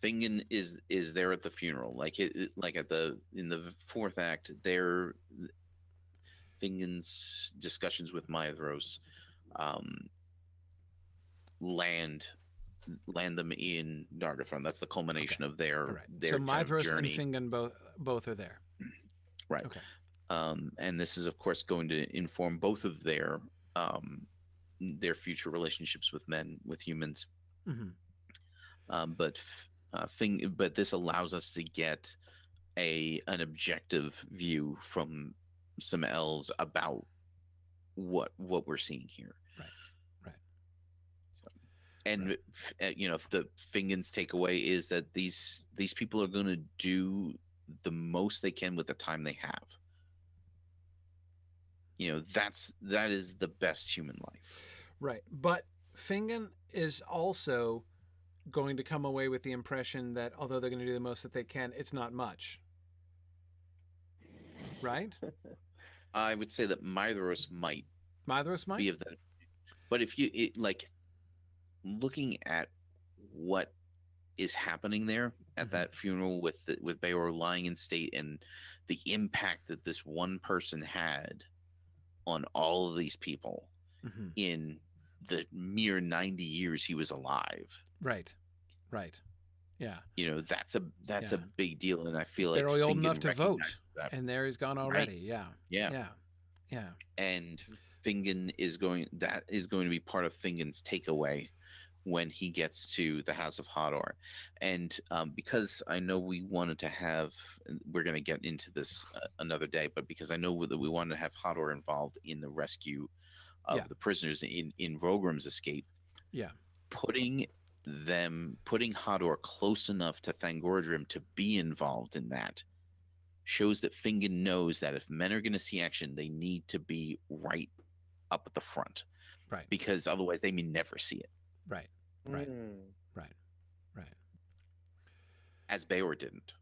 Fingon is there at the funeral, like in the fourth act. There, Fingon's discussions with Mithros land them in Nargothrond. That's the culmination of their so Mithros journey. and Fingon both are there. Right. Okay. And this is, of course, going to inform both of their future relationships with humans. But this allows us to get an objective view from some elves about what we're seeing here. Right. So, and if the Fingon's takeaway is that these people are going to do the most they can with the time they have. That is the best human life. Right. But Fingon is also going to come away with the impression that although they're going to do the most that they can, it's not much. Right? I would say that Mithros might be of that. But if looking at what is happening there at that funeral with Bayor lying in state, and the impact that this one person had on all of these people in the mere 90 years he was alive. Right. Yeah. That's a big deal, and I feel like they're all old enough to vote, and there he's gone already. Right? Yeah. And Fingon is going to be part of Fingon's takeaway when he gets to the House of Hodor. And because I know we're going to get into this another day, but because I know that we want to have Hodor involved in the rescue of the prisoners in Rogram's escape, putting Hodor close enough to Thangordrim to be involved in that shows that Fingon knows that if men are going to see action, they need to be right up at the front, right? Because otherwise they may never see it. Right. As Bayor didn't.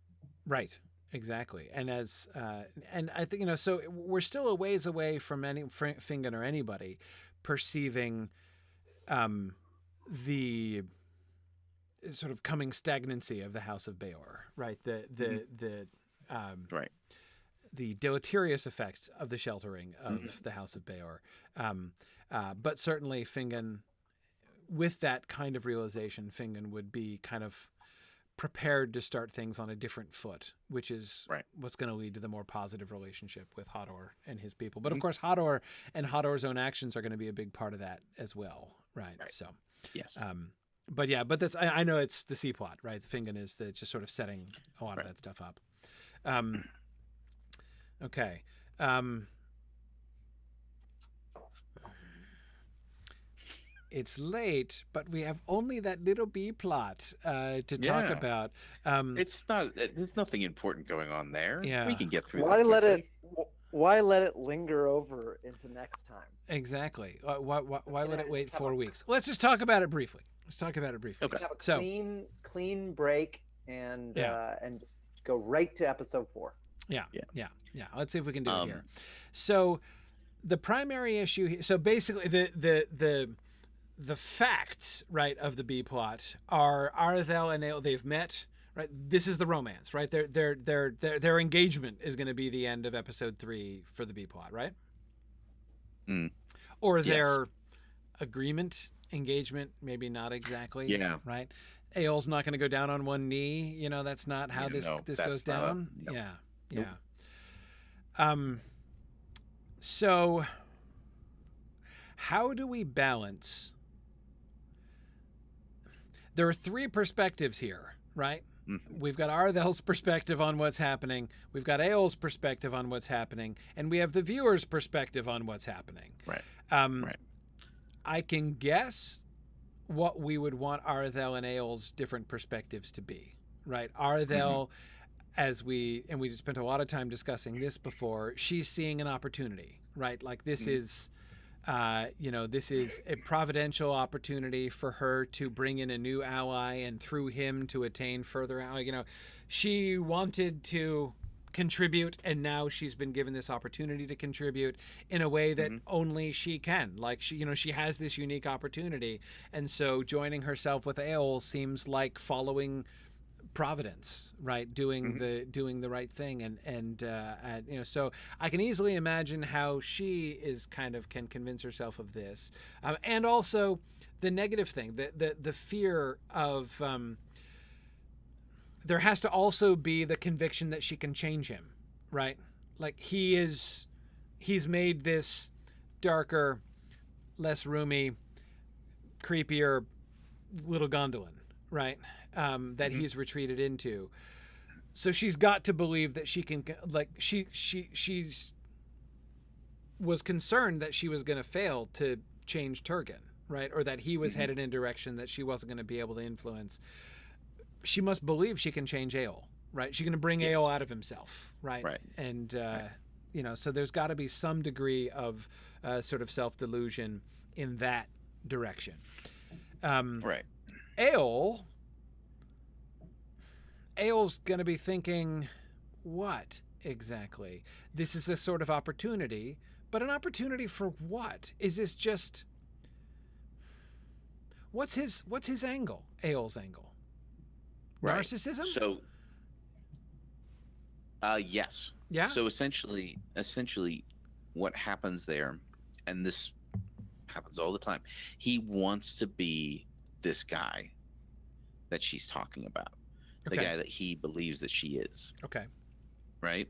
Right. Exactly. And and I think, so we're still a ways away from Fingon or anybody perceiving the sort of coming stagnancy of the House of Bayor, right? The deleterious effects of the sheltering of the House of Bayor. But certainly Fingon, with that kind of realization, Fingon would be kind of prepared to start things on a different foot, which is what's going to lead to the more positive relationship with Hodor and his people. But of course, Hodor and Hodor's own actions are going to be a big part of that as well, right? So, yes. But that's, I know it's the C plot, right? Fingon is just sort of setting a lot of that stuff up. Okay. It's late, but we have only that little B plot to talk about. There's nothing important going on there. Yeah. We can get through. Why let it linger over into next time? Exactly. Why would it wait 4 weeks? Let's just talk about it briefly. Let's talk about it briefly. Okay. Have a So clean break and just go right to episode 4. yeah. Let's see if we can do it here. Um, So the primary issue. So basically, the facts, right, of the B plot are Arthel and Eol. They've met. Right. This is the romance. Right. Their engagement is going to be the end of episode 3 for the B plot. Right. Or Yes. their agreement, engagement, maybe not exactly. Yeah. Right. Eol's not going to go down on one knee. You know, that's not how this that's goes not down. nope. Yeah. Nope. Yeah. So how do we balance? There are 3 perspectives here, right? Mhm. We've got Arthel's perspective on what's happening. We've got Eol's perspective on what's happening, and we have the viewer's perspective on what's happening. Right. Right. I can guess what we would want Arthel and Eol's different perspectives to be, right? Arthel, as we just spent a lot of time discussing this before, she's seeing an opportunity, right? Like this is, this is a providential opportunity for her to bring in a new ally and through him to attain further ally. She wanted to contribute, and now she's been given this opportunity to contribute in a way that only she can. Like she has this unique opportunity, and so joining herself with Eol seems like following providence, right? Doing the right thing, and so I can easily imagine how she is can convince herself of this, and also the negative thing, the fear of. There has to also be the conviction that she can change him, right? Like he's made this darker, less roomy, creepier little Gondolin, right? That he's retreated into. So she's got to believe that she can, like she's was concerned that she was going to fail to change Turgon, right? Or that he was headed in a direction that she wasn't going to be able to influence. She must believe she can change Eol, right? She's going to bring Eol out of himself, right? Right. And, so there's got to be some degree of sort of self-delusion in that direction. Right. Eol's going to be thinking, what exactly? This is a sort of opportunity, but an opportunity for what? Is this just... What's his angle? Eol's angle? Right. Narcissism? So, yes. Yeah. So essentially, what happens there, and this happens all the time, he wants to be this guy that she's talking about, the guy that he believes that she is. Okay. Right.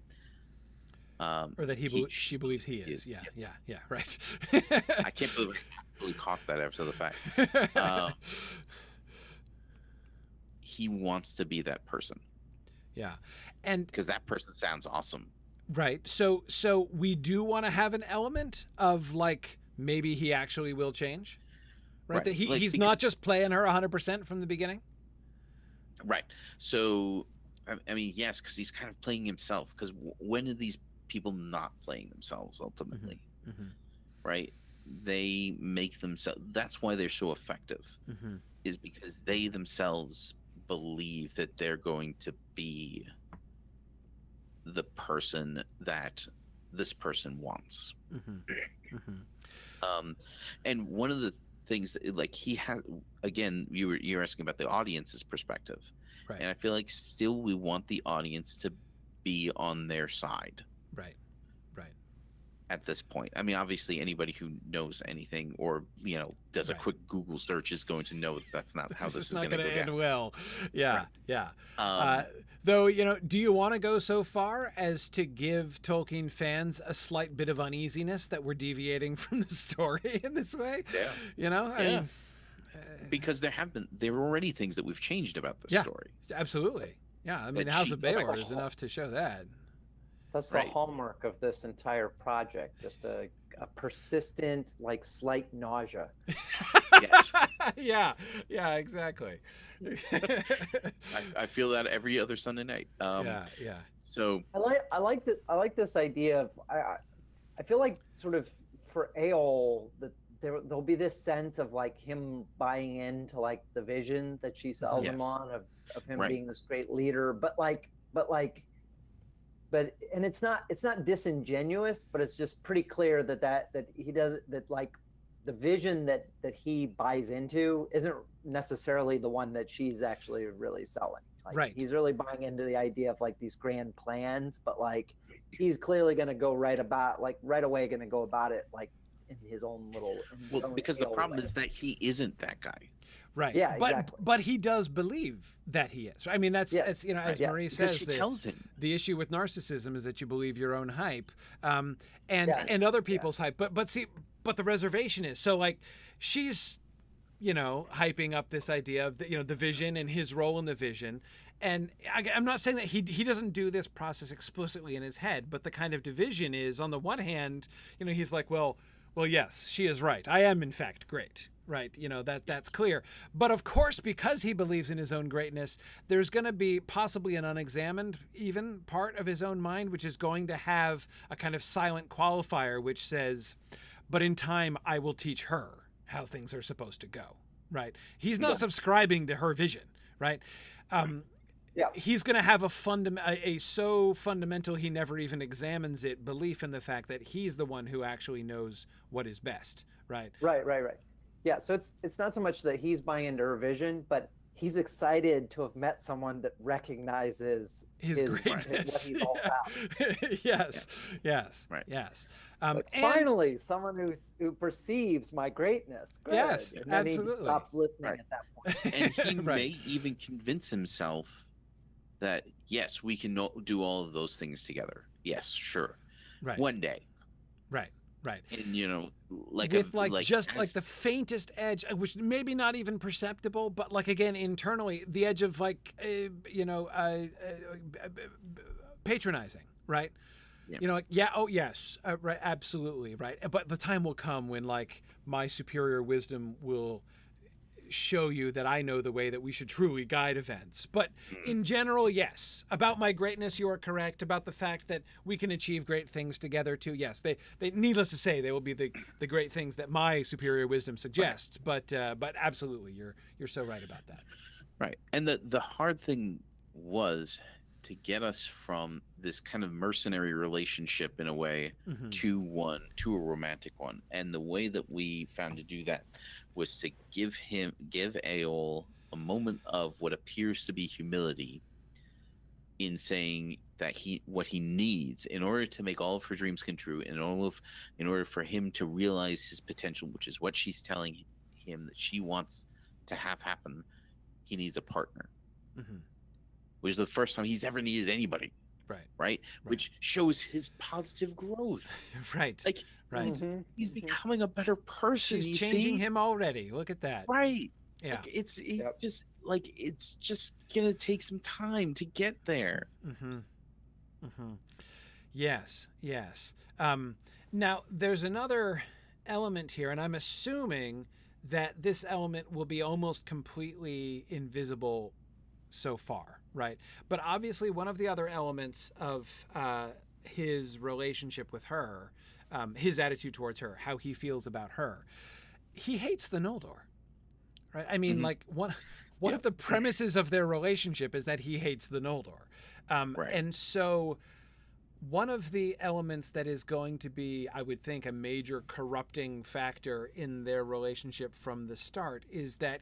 Or that she believes he is. Yeah. Right. I can't believe I really caught that after the fact. He wants to be that person. Yeah. And because that person sounds awesome. Right. So we do want to have an element of like maybe he actually will change. Right? That he's not just playing her 100% from the beginning. Right. So I mean, yes, because he's kind of playing himself. Because when are these people not playing themselves ultimately? Right? They make themselves. That's why they're so effective. Is because they themselves believe that they're going to be the person that this person wants. And one of the things that, like, he has, again, you're asking about the audience's perspective, right? And I feel like still we want the audience to be on their side, right? At this point, I mean, obviously, anybody who knows anything or does a quick Google search is going to know that that's not how this is not going to end well. Yeah. Right. Though, do you want to go so far as to give Tolkien fans a slight bit of uneasiness that we're deviating from the story in this way? Yeah. I mean, because there were already things that we've changed about this story. Absolutely. Yeah. I mean, the House of Bayor is enough to show that. That's the hallmark of this entire project. Just a persistent, like, slight nausea. Yes. Yeah, exactly. I feel that every other Sunday night. Yeah. So I like this idea of I feel like sort of for Eol that there'll there'll be this sense of like him buying into like the vision that she sells him Yes. on of him Right. being this great leader, and it's not disingenuous, but it's just pretty clear that he does that, like the vision that he buys into isn't necessarily the one that she's actually really selling. Like, Right. He's really buying into the idea of like these grand plans, but like he's clearly going to go right away going to go about it like in his own little. Well, because the problem is that he isn't that guy. Right. Yeah, but exactly. but he does believe that he is. I mean, that's as Marie Because says, she tells him. the issue with narcissism is that you believe your own hype, and other people's hype. But the reservation is so like she's hyping up this idea of the vision and his role in the vision. And I'm not saying that he doesn't do this process explicitly in his head, but the kind of division is, on the one hand, he's like, well, yes, she is right. I am in fact great. Right. That's clear. But of course, because he believes in his own greatness, there's going to be possibly an unexamined even part of his own mind, which is going to have a kind of silent qualifier, which says, but in time, I will teach her how things are supposed to go. Right. He's not subscribing to her vision. Right. He's going to have a so fundamental he never even examines it belief in the fact that he's the one who actually knows what is best. Right. Right. Yeah, so it's not so much that he's buying into her vision, but he's excited to have met someone that recognizes his greatness. What he's all about. Yes. Right. Yes. Finally, someone who perceives my greatness. Good. Yes, and then absolutely. he stops listening at that point. And he may even convince himself that, yes, we can do all of those things together. Yes, sure. Right. One day. Right. And with just the faintest edge, which maybe not even perceptible, but like again internally, the edge of patronizing, right? Yeah. Right, absolutely, right. But the time will come when like my superior wisdom will show you that I know the way that we should truly guide events. But in general, yes. About my greatness, you are correct. About the fact that we can achieve great things together too, yes. They needless to say, they will be the great things that my superior wisdom suggests. But absolutely, you're so right about that. Right. And the hard thing was to get us from this kind of mercenary relationship in a way to a romantic one. And the way that we found to do that was to give Aol a moment of what appears to be humility in saying that what he needs in order to make all of her dreams come true, in order for him to realize his potential, which is what she's telling him that she wants to have happen, he needs a partner. Which is the first time he's ever needed anybody. Right. Which shows his positive growth. Right. Like, he's becoming a better person. She's changing him already. Look at that. Right. Yeah. Like, it's just gonna take some time to get there. Yes. Now there's another element here, and I'm assuming that this element will be almost completely invisible so far, right? But obviously one of the other elements of his relationship with her, his attitude towards her, how he feels about her, he hates the Noldor, right? I mean, like one of the premises of their relationship is that he hates the Noldor. And so one of the elements that is going to be, I would think, a major corrupting factor in their relationship from the start is that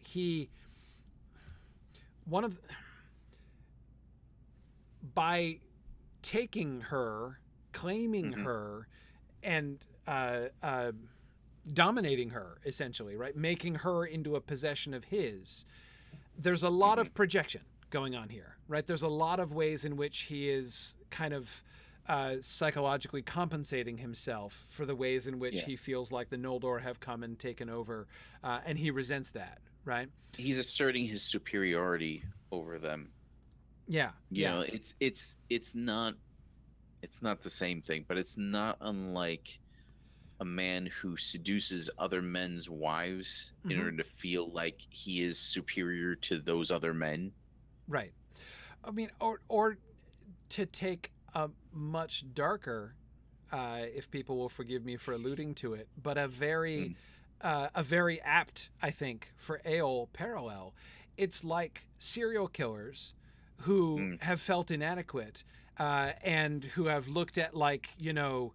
by taking her, claiming her, and dominating her, essentially, right, making her into a possession of his, there's a lot of projection going on here, right? There's a lot of ways in which he is kind of psychologically compensating himself for the ways in which he feels like the Noldor have come and taken over, and he resents that, right? He's asserting his superiority over them. You know, it's not the same thing, but it's not unlike a man who seduces other men's wives in order to feel like he is superior to those other men. Right. I mean, or to take a much darker, if people will forgive me for alluding to it, but a very a very apt, I think, for Eol parallel. It's like serial killers who have felt inadequate and who have looked at, like, you know,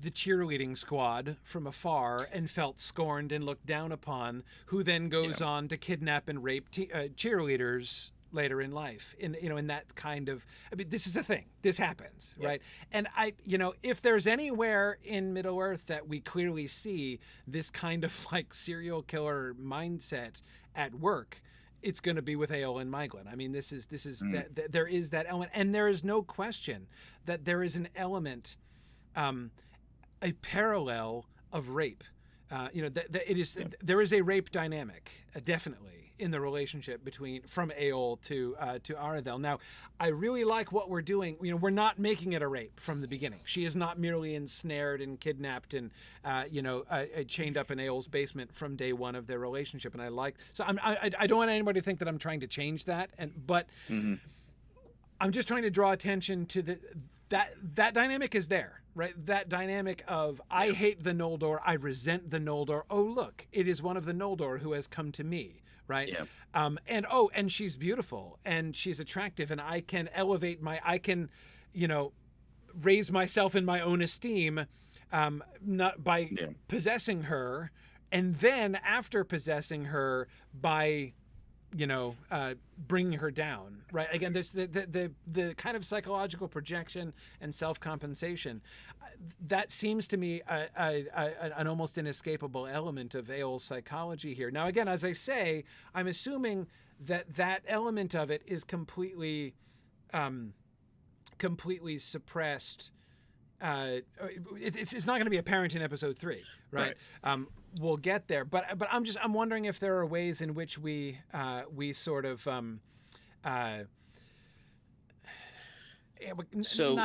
the cheerleading squad from afar and felt scorned and looked down upon, who then goes on to kidnap and rape cheerleaders later in life. In that kind of, I mean, this is a thing. This happens, right? And if there's anywhere in Middle Earth that we clearly see this kind of like serial killer mindset at work, it's going to be with Eol and Miglin. I mean, this is that there is that element, and there is no question that there is an element, a parallel of rape. There is a rape dynamic, definitely, in the relationship from Eol to Aredhel. Now, I really like what we're doing. We're not making it a rape from the beginning. She is not merely ensnared and kidnapped and chained up in Eol's basement from day one of their relationship. And I don't want anybody to think that I'm trying to change that. But I'm just trying to draw attention to that dynamic is there, right? That dynamic of, I hate the Noldor, I resent the Noldor. Oh, look, it is one of the Noldor who has come to me, right? Yeah. And she's beautiful and she's attractive, and I can raise myself in my own esteem, not by possessing her, and then after possessing her, by bringing her down, right? Again, there's the kind of psychological projection and self-compensation that seems to me an almost inescapable element of Eol's psychology here. Now, again, as I say, I'm assuming that element of it is completely suppressed. It's not going to be apparent in episode 3, right? We'll get there, but I'm wondering if there are ways in which we sort of not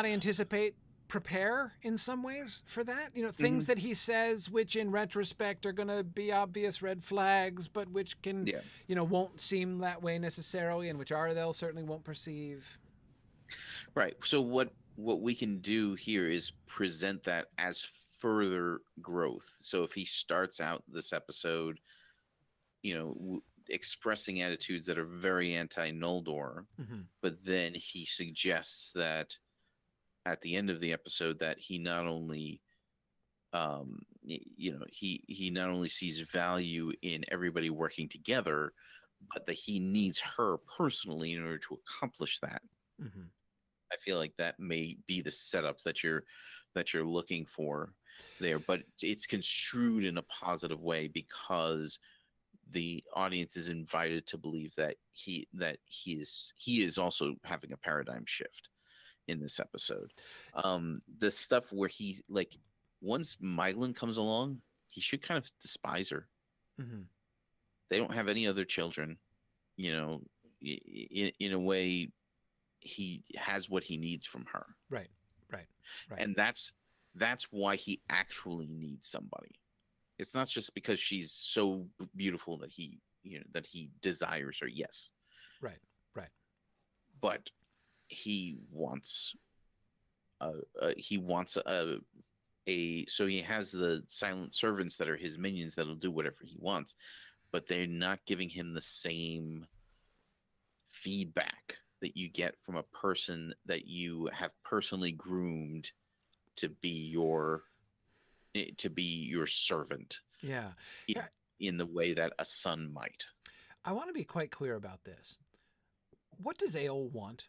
anticipate, prepare in some ways for that. Things that he says, which in retrospect are going to be obvious red flags, but which can won't seem that way necessarily, and which Aredhel certainly won't perceive. Right. So what we can do here is present that as further growth. So if he starts out this episode, expressing attitudes that are very anti-Noldor, but then he suggests that at the end of the episode that he not only he not only sees value in everybody working together, but that he needs her personally in order to accomplish that. I feel like that may be the setup that you're looking for there, but it's construed in a positive way because the audience is invited to believe that he is also having a paradigm shift in this episode. The stuff where he, like, once Miglin comes along, he should kind of despise her. They don't have any other children, in a way. He has what he needs from her. Right. And that's why he actually needs somebody. It's not just because she's so beautiful that he desires her. Yes. Right. But he wants so he has the silent servants that are his minions that'll do whatever he wants, but they're not giving him the same feedback that you get from a person that you have personally groomed to be your servant. Yeah. In the way that a son might. I want to be quite clear about this. What does Eol want?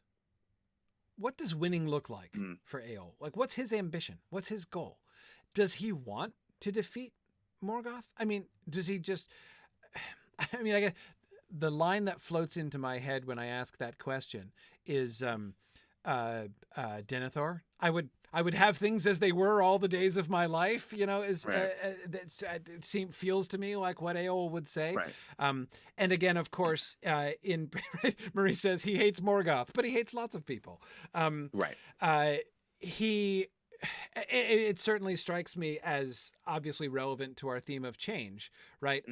What does winning look like for Eol? Like, what's his ambition? What's his goal? Does he want to defeat Morgoth? I mean, does he just... I mean, I guess the line that floats into my head when I ask that question is Denethor. I would have things as they were all the days of my life, it feels to me like what Eol would say. Right. And again, of course, in Marie says he hates Morgoth, but he hates lots of people. It certainly strikes me as obviously relevant to our theme of change, right?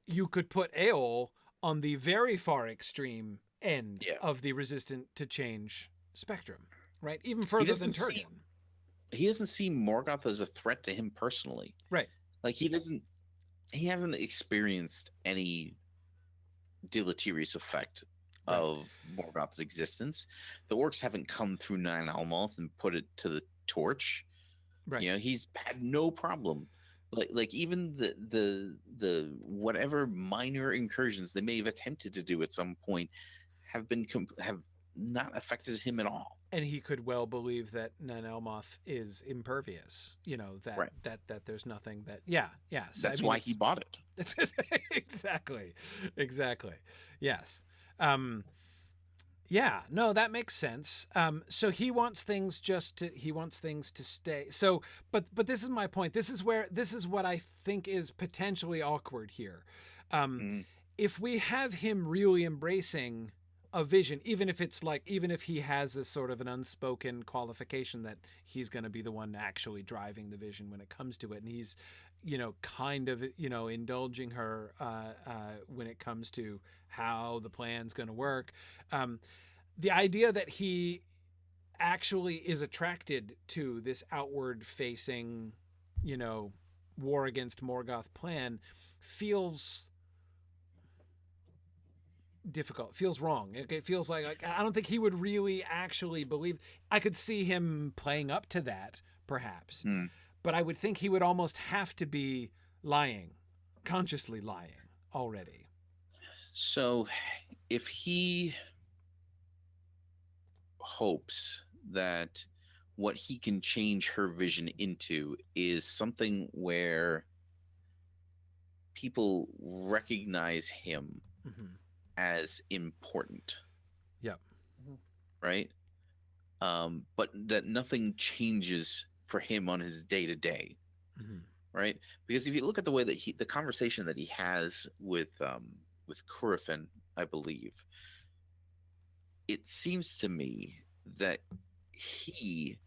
You could put Eol on the very far extreme end of the resistant to change spectrum, right? Even further than Turgon. He doesn't see Morgoth as a threat to him personally. Right. Like, he doesn't he hasn't experienced any deleterious effect Right. of Morgoth's existence. The orcs haven't come through Nine Almoth and put it to the torch. Right. You know, he's had no problem. Like even the whatever minor incursions they may have attempted to do at some point have not affected him at all. And he could well believe that Nan Elmoth is impervious. You know, Right. that there's nothing that. Yeah. So, That's why he bought it. Exactly. Yes. Yeah, no, that makes sense. So he wants things to stay. So, but this is my point. This is what I think is potentially awkward here. If we have him really embracing a vision, even if he has a sort of an unspoken qualification that he's going to be the one actually driving the vision when it comes to it, and he's, kind of, indulging her when it comes to how the plan's going to work. The idea that he actually is attracted to this outward facing, war against Morgoth plan feels difficult, feels wrong. It feels like I don't think he would really actually believe. I could see him playing up to that, perhaps. But I would think he would almost have to be lying, consciously lying already. So if he hopes that what he can change her vision into is something where people recognize him as important. Yep. Right? But that nothing changes for him on his day to day. Right? Because if you look at the way that the conversation that he has with Curufin, I believe, it seems to me that he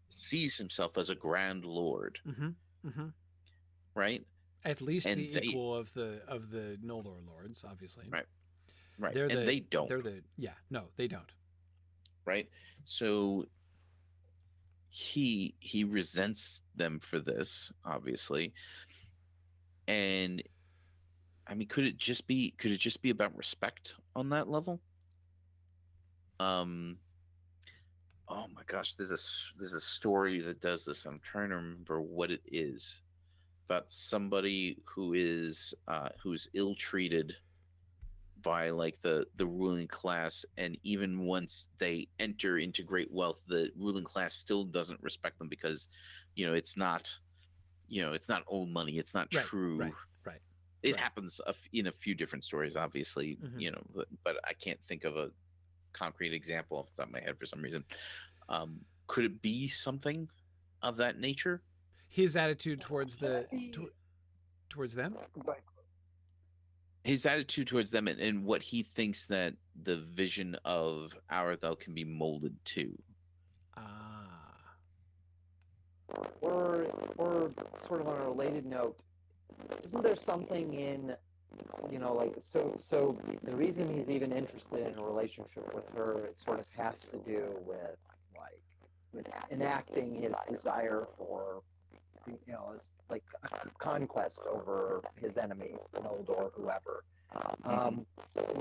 sees himself as a grand lord, right? At least and the equal of the Noldor lords, obviously. Right. Right. And they don't. No, they don't. Right. So he resents them for this, obviously. And I mean, could it just be about respect on that level? Oh my gosh, there's a story that does this. I'm trying to remember what it is, about somebody who's ill-treated by like the ruling class, and even once they enter into great wealth, the ruling class still doesn't respect them because it's not old money, it's not true. Right. It happens in a few different stories, obviously, but I can't think of a concrete example off the top of my head for some reason. Could it be something of that nature? His attitude towards towards them? His attitude towards them, and what he thinks that the vision of Arathel can be molded to. Or sort of on a related note, isn't there something in, so the reason he's even interested in a relationship with her, it sort of has to do with enacting his desire for, like a conquest over his enemies, Noldor, whoever. And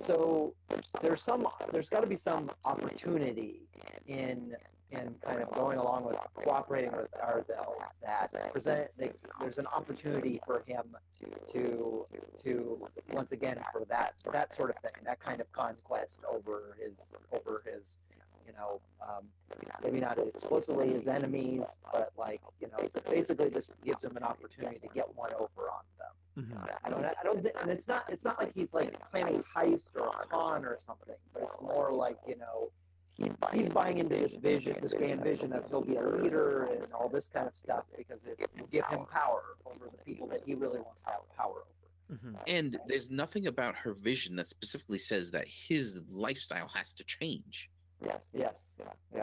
so there's got to be some opportunity in kind of going along with cooperating with Arathel there's an opportunity for him to once again for that sort of thing, that kind of conquest over his maybe not explicitly his enemies, but basically this gives him an opportunity to get one over on them. I don't think, and it's not like he's like planning a heist or a con or something, but it's more like he's buying into this vision, this grand vision that he'll be a leader and all this kind of stuff, because it will give him power over the people that he really wants to have power over. And there's nothing about her vision that specifically says that his lifestyle has to change. Yes.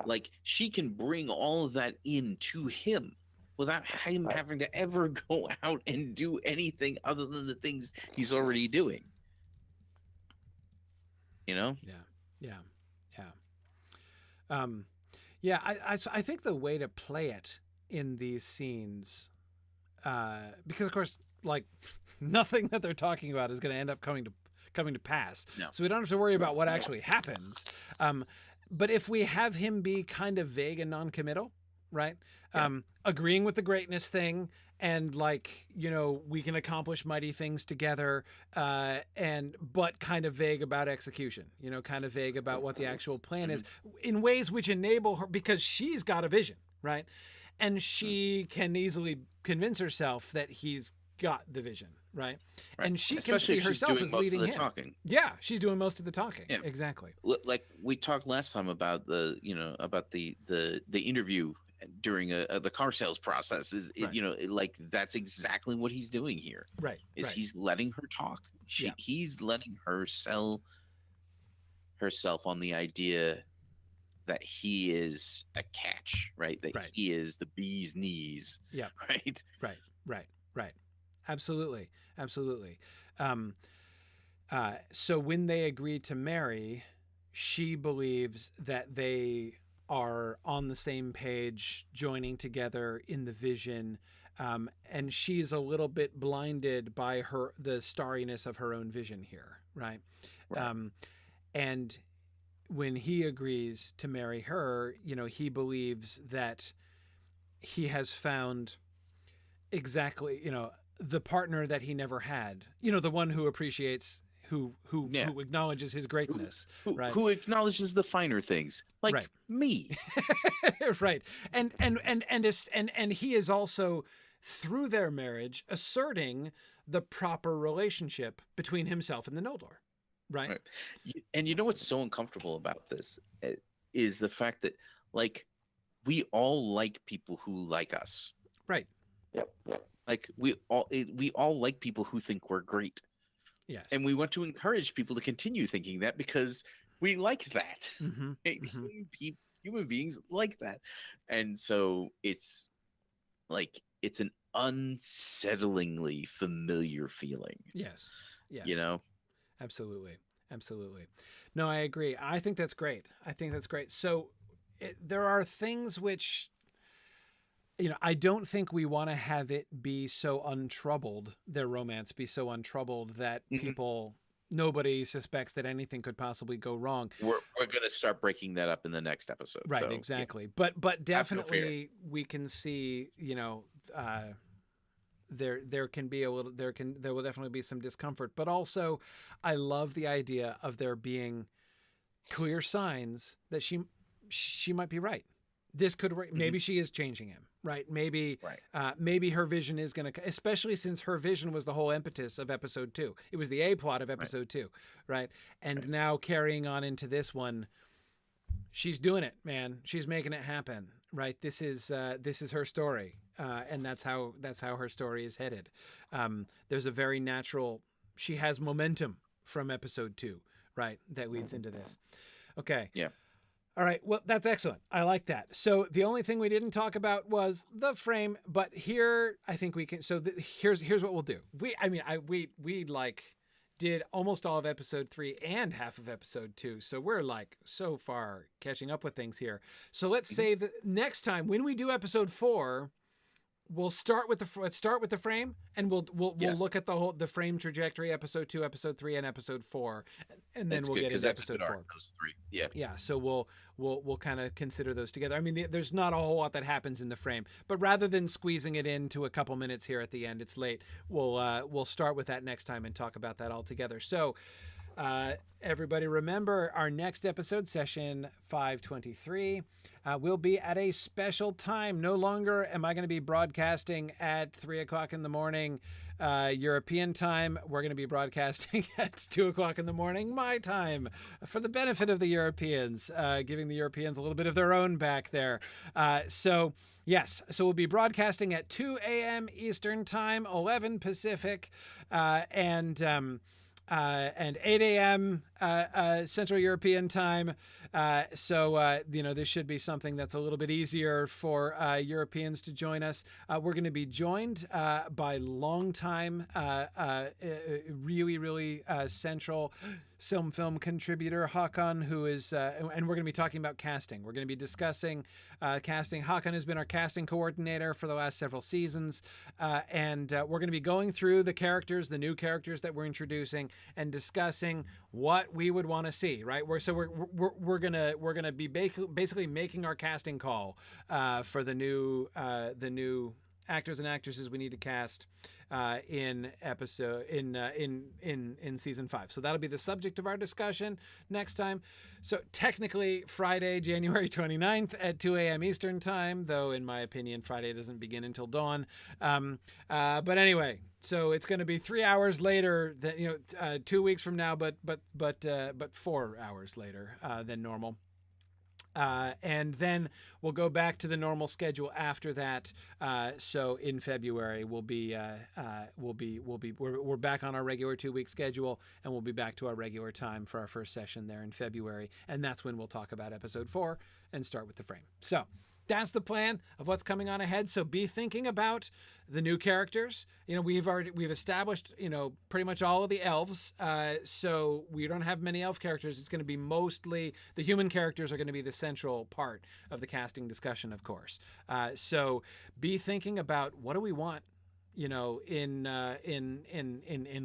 Like, she can bring all of that into him without him having to ever go out and do anything other than the things he's already doing. Yeah. I think the way to play it in these scenes, because of course like nothing that they're talking about is going to end up coming to pass. No. So we don't have to worry about what actually happens. But if we have him be kind of vague and non-committal, right? Yeah. Agreeing with the greatness thing, and like, you know, we can accomplish mighty things together, but kind of vague about execution, you know, kind of vague about what the actual plan is, in ways which enable her, because she's got a vision, right? And she can easily convince herself that he's got the vision, right? And she Especially can see if she's herself doing as most leading of the him. talking. Yeah, she's doing most of the talking. Yeah. Exactly. Like we talked last time about the interview during the car sales process. Right. You know, like that's exactly what he's doing here. Right. He's letting her talk. He's letting her sell herself on the idea that he is a catch, right? That he is the bee's knees. Yeah. Right. Right. Absolutely. So when they agree to marry, she believes that they are on the same page, joining together in the vision. And she's a little bit blinded by the starriness of her own vision here. Right. And when he agrees to marry her, you know, he believes that he has found exactly, you know, the partner that he never had, you know, the one who appreciates, who acknowledges his greatness, right? Who acknowledges the finer things, like me. Right. And he is also, through their marriage, asserting the proper relationship between himself and the Noldor. Right. And you know what's so uncomfortable about this is the fact that, like, we all like people who like us. Right. Yep. Like we all like people who think we're great. Yes. And we want to encourage people to continue thinking that because we like that. Mm-hmm. Human beings like that. And so it's like it's an unsettlingly familiar feeling. Yes. You know? Absolutely. No, I agree. I think that's great. So there are things which, you know, I don't think we want to have it be so untroubled, their romance be so untroubled that nobody suspects that anything could possibly go wrong. We're going to start breaking that up in the next episode. Right, so, exactly. Yeah. But definitely we can see, you know, there will definitely be some discomfort, but also I love the idea of there being clear signs that she might be right. This could maybe she is changing him, right? Maybe her vision is going to, especially since her vision was the whole impetus of episode 2. It was the A plot of episode 2, right? And now carrying on into this one, she's doing it, man. She's making it happen, right? This is her story. And that's how her story is headed. There's a very natural, she has momentum from episode 2, right? That leads into this. Okay. Yeah. All right. Well, that's excellent. I like that. So the only thing we didn't talk about was the frame, but here I think we can. So here's what we'll do. We like did almost all of episode 3 and half of episode 2. So we're like so far catching up with things here. So let's save the next time when we do episode 4. We'll start with the frame, and we'll look at the frame trajectory, episode 2, episode 3, and episode 4, and then we'll get into episode 4. Those 3, yeah. Yeah. So we'll kind of consider those together. I mean, there's not a whole lot that happens in the frame, but rather than squeezing it into a couple minutes here at the end, it's late. We'll start with that next time and talk about that all together. So. Everybody remember our next episode, session 523, will be at a special time. No longer am I going to be broadcasting at 3 o'clock in the morning European time. We're going to be broadcasting at 2 o'clock in the morning my time for the benefit of the Europeans, giving the Europeans a little bit of their own back there. So we'll be broadcasting at 2 a.m. Eastern time, 11 Pacific, and 8 a.m. Central European time. This should be something that's a little bit easier for Europeans to join us. We're going to be joined by longtime, really, really central Film contributor, Hakan, who is, and we're going to be talking about casting. We're going to be discussing casting. Hakan has been our casting coordinator for the last several seasons, and we're going to be going through the characters, the new characters that we're introducing, and discussing what we would want to see. Right? We're gonna be basically making our casting call for the new actors and actresses we need to cast in season 5. So that'll be the subject of our discussion next time. So technically Friday, January 29th at 2 a.m. Eastern time, though in my opinion Friday doesn't begin until dawn. But anyway, so it's going to be 3 hours later than 2 weeks from now, but 4 hours later than normal. And then we'll go back to the normal schedule after that. So in February we're back on our regular 2-week schedule, and we'll be back to our regular time for our first session there in February. And that's when we'll talk about episode 4 and start with the frame. So that's the plan of what's coming on ahead. So be thinking about the new characters. We've established, pretty much all of the elves. So we don't have many elf characters. It's going to be mostly the human characters are going to be the central part of the casting discussion, of course. So be thinking about what do we want, in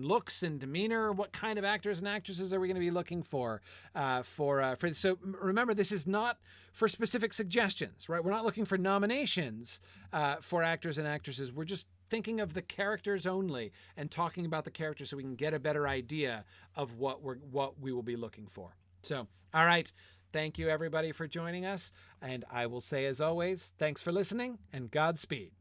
looks and demeanor. What kind of actors and actresses are we going to be looking for? So remember, this is not for specific suggestions, right? We're not looking for nominations for actors and actresses. We're just thinking of the characters only and talking about the characters so we can get a better idea of what we will be looking for. So, all right. Thank you everybody for joining us. And I will say, as always, thanks for listening and Godspeed.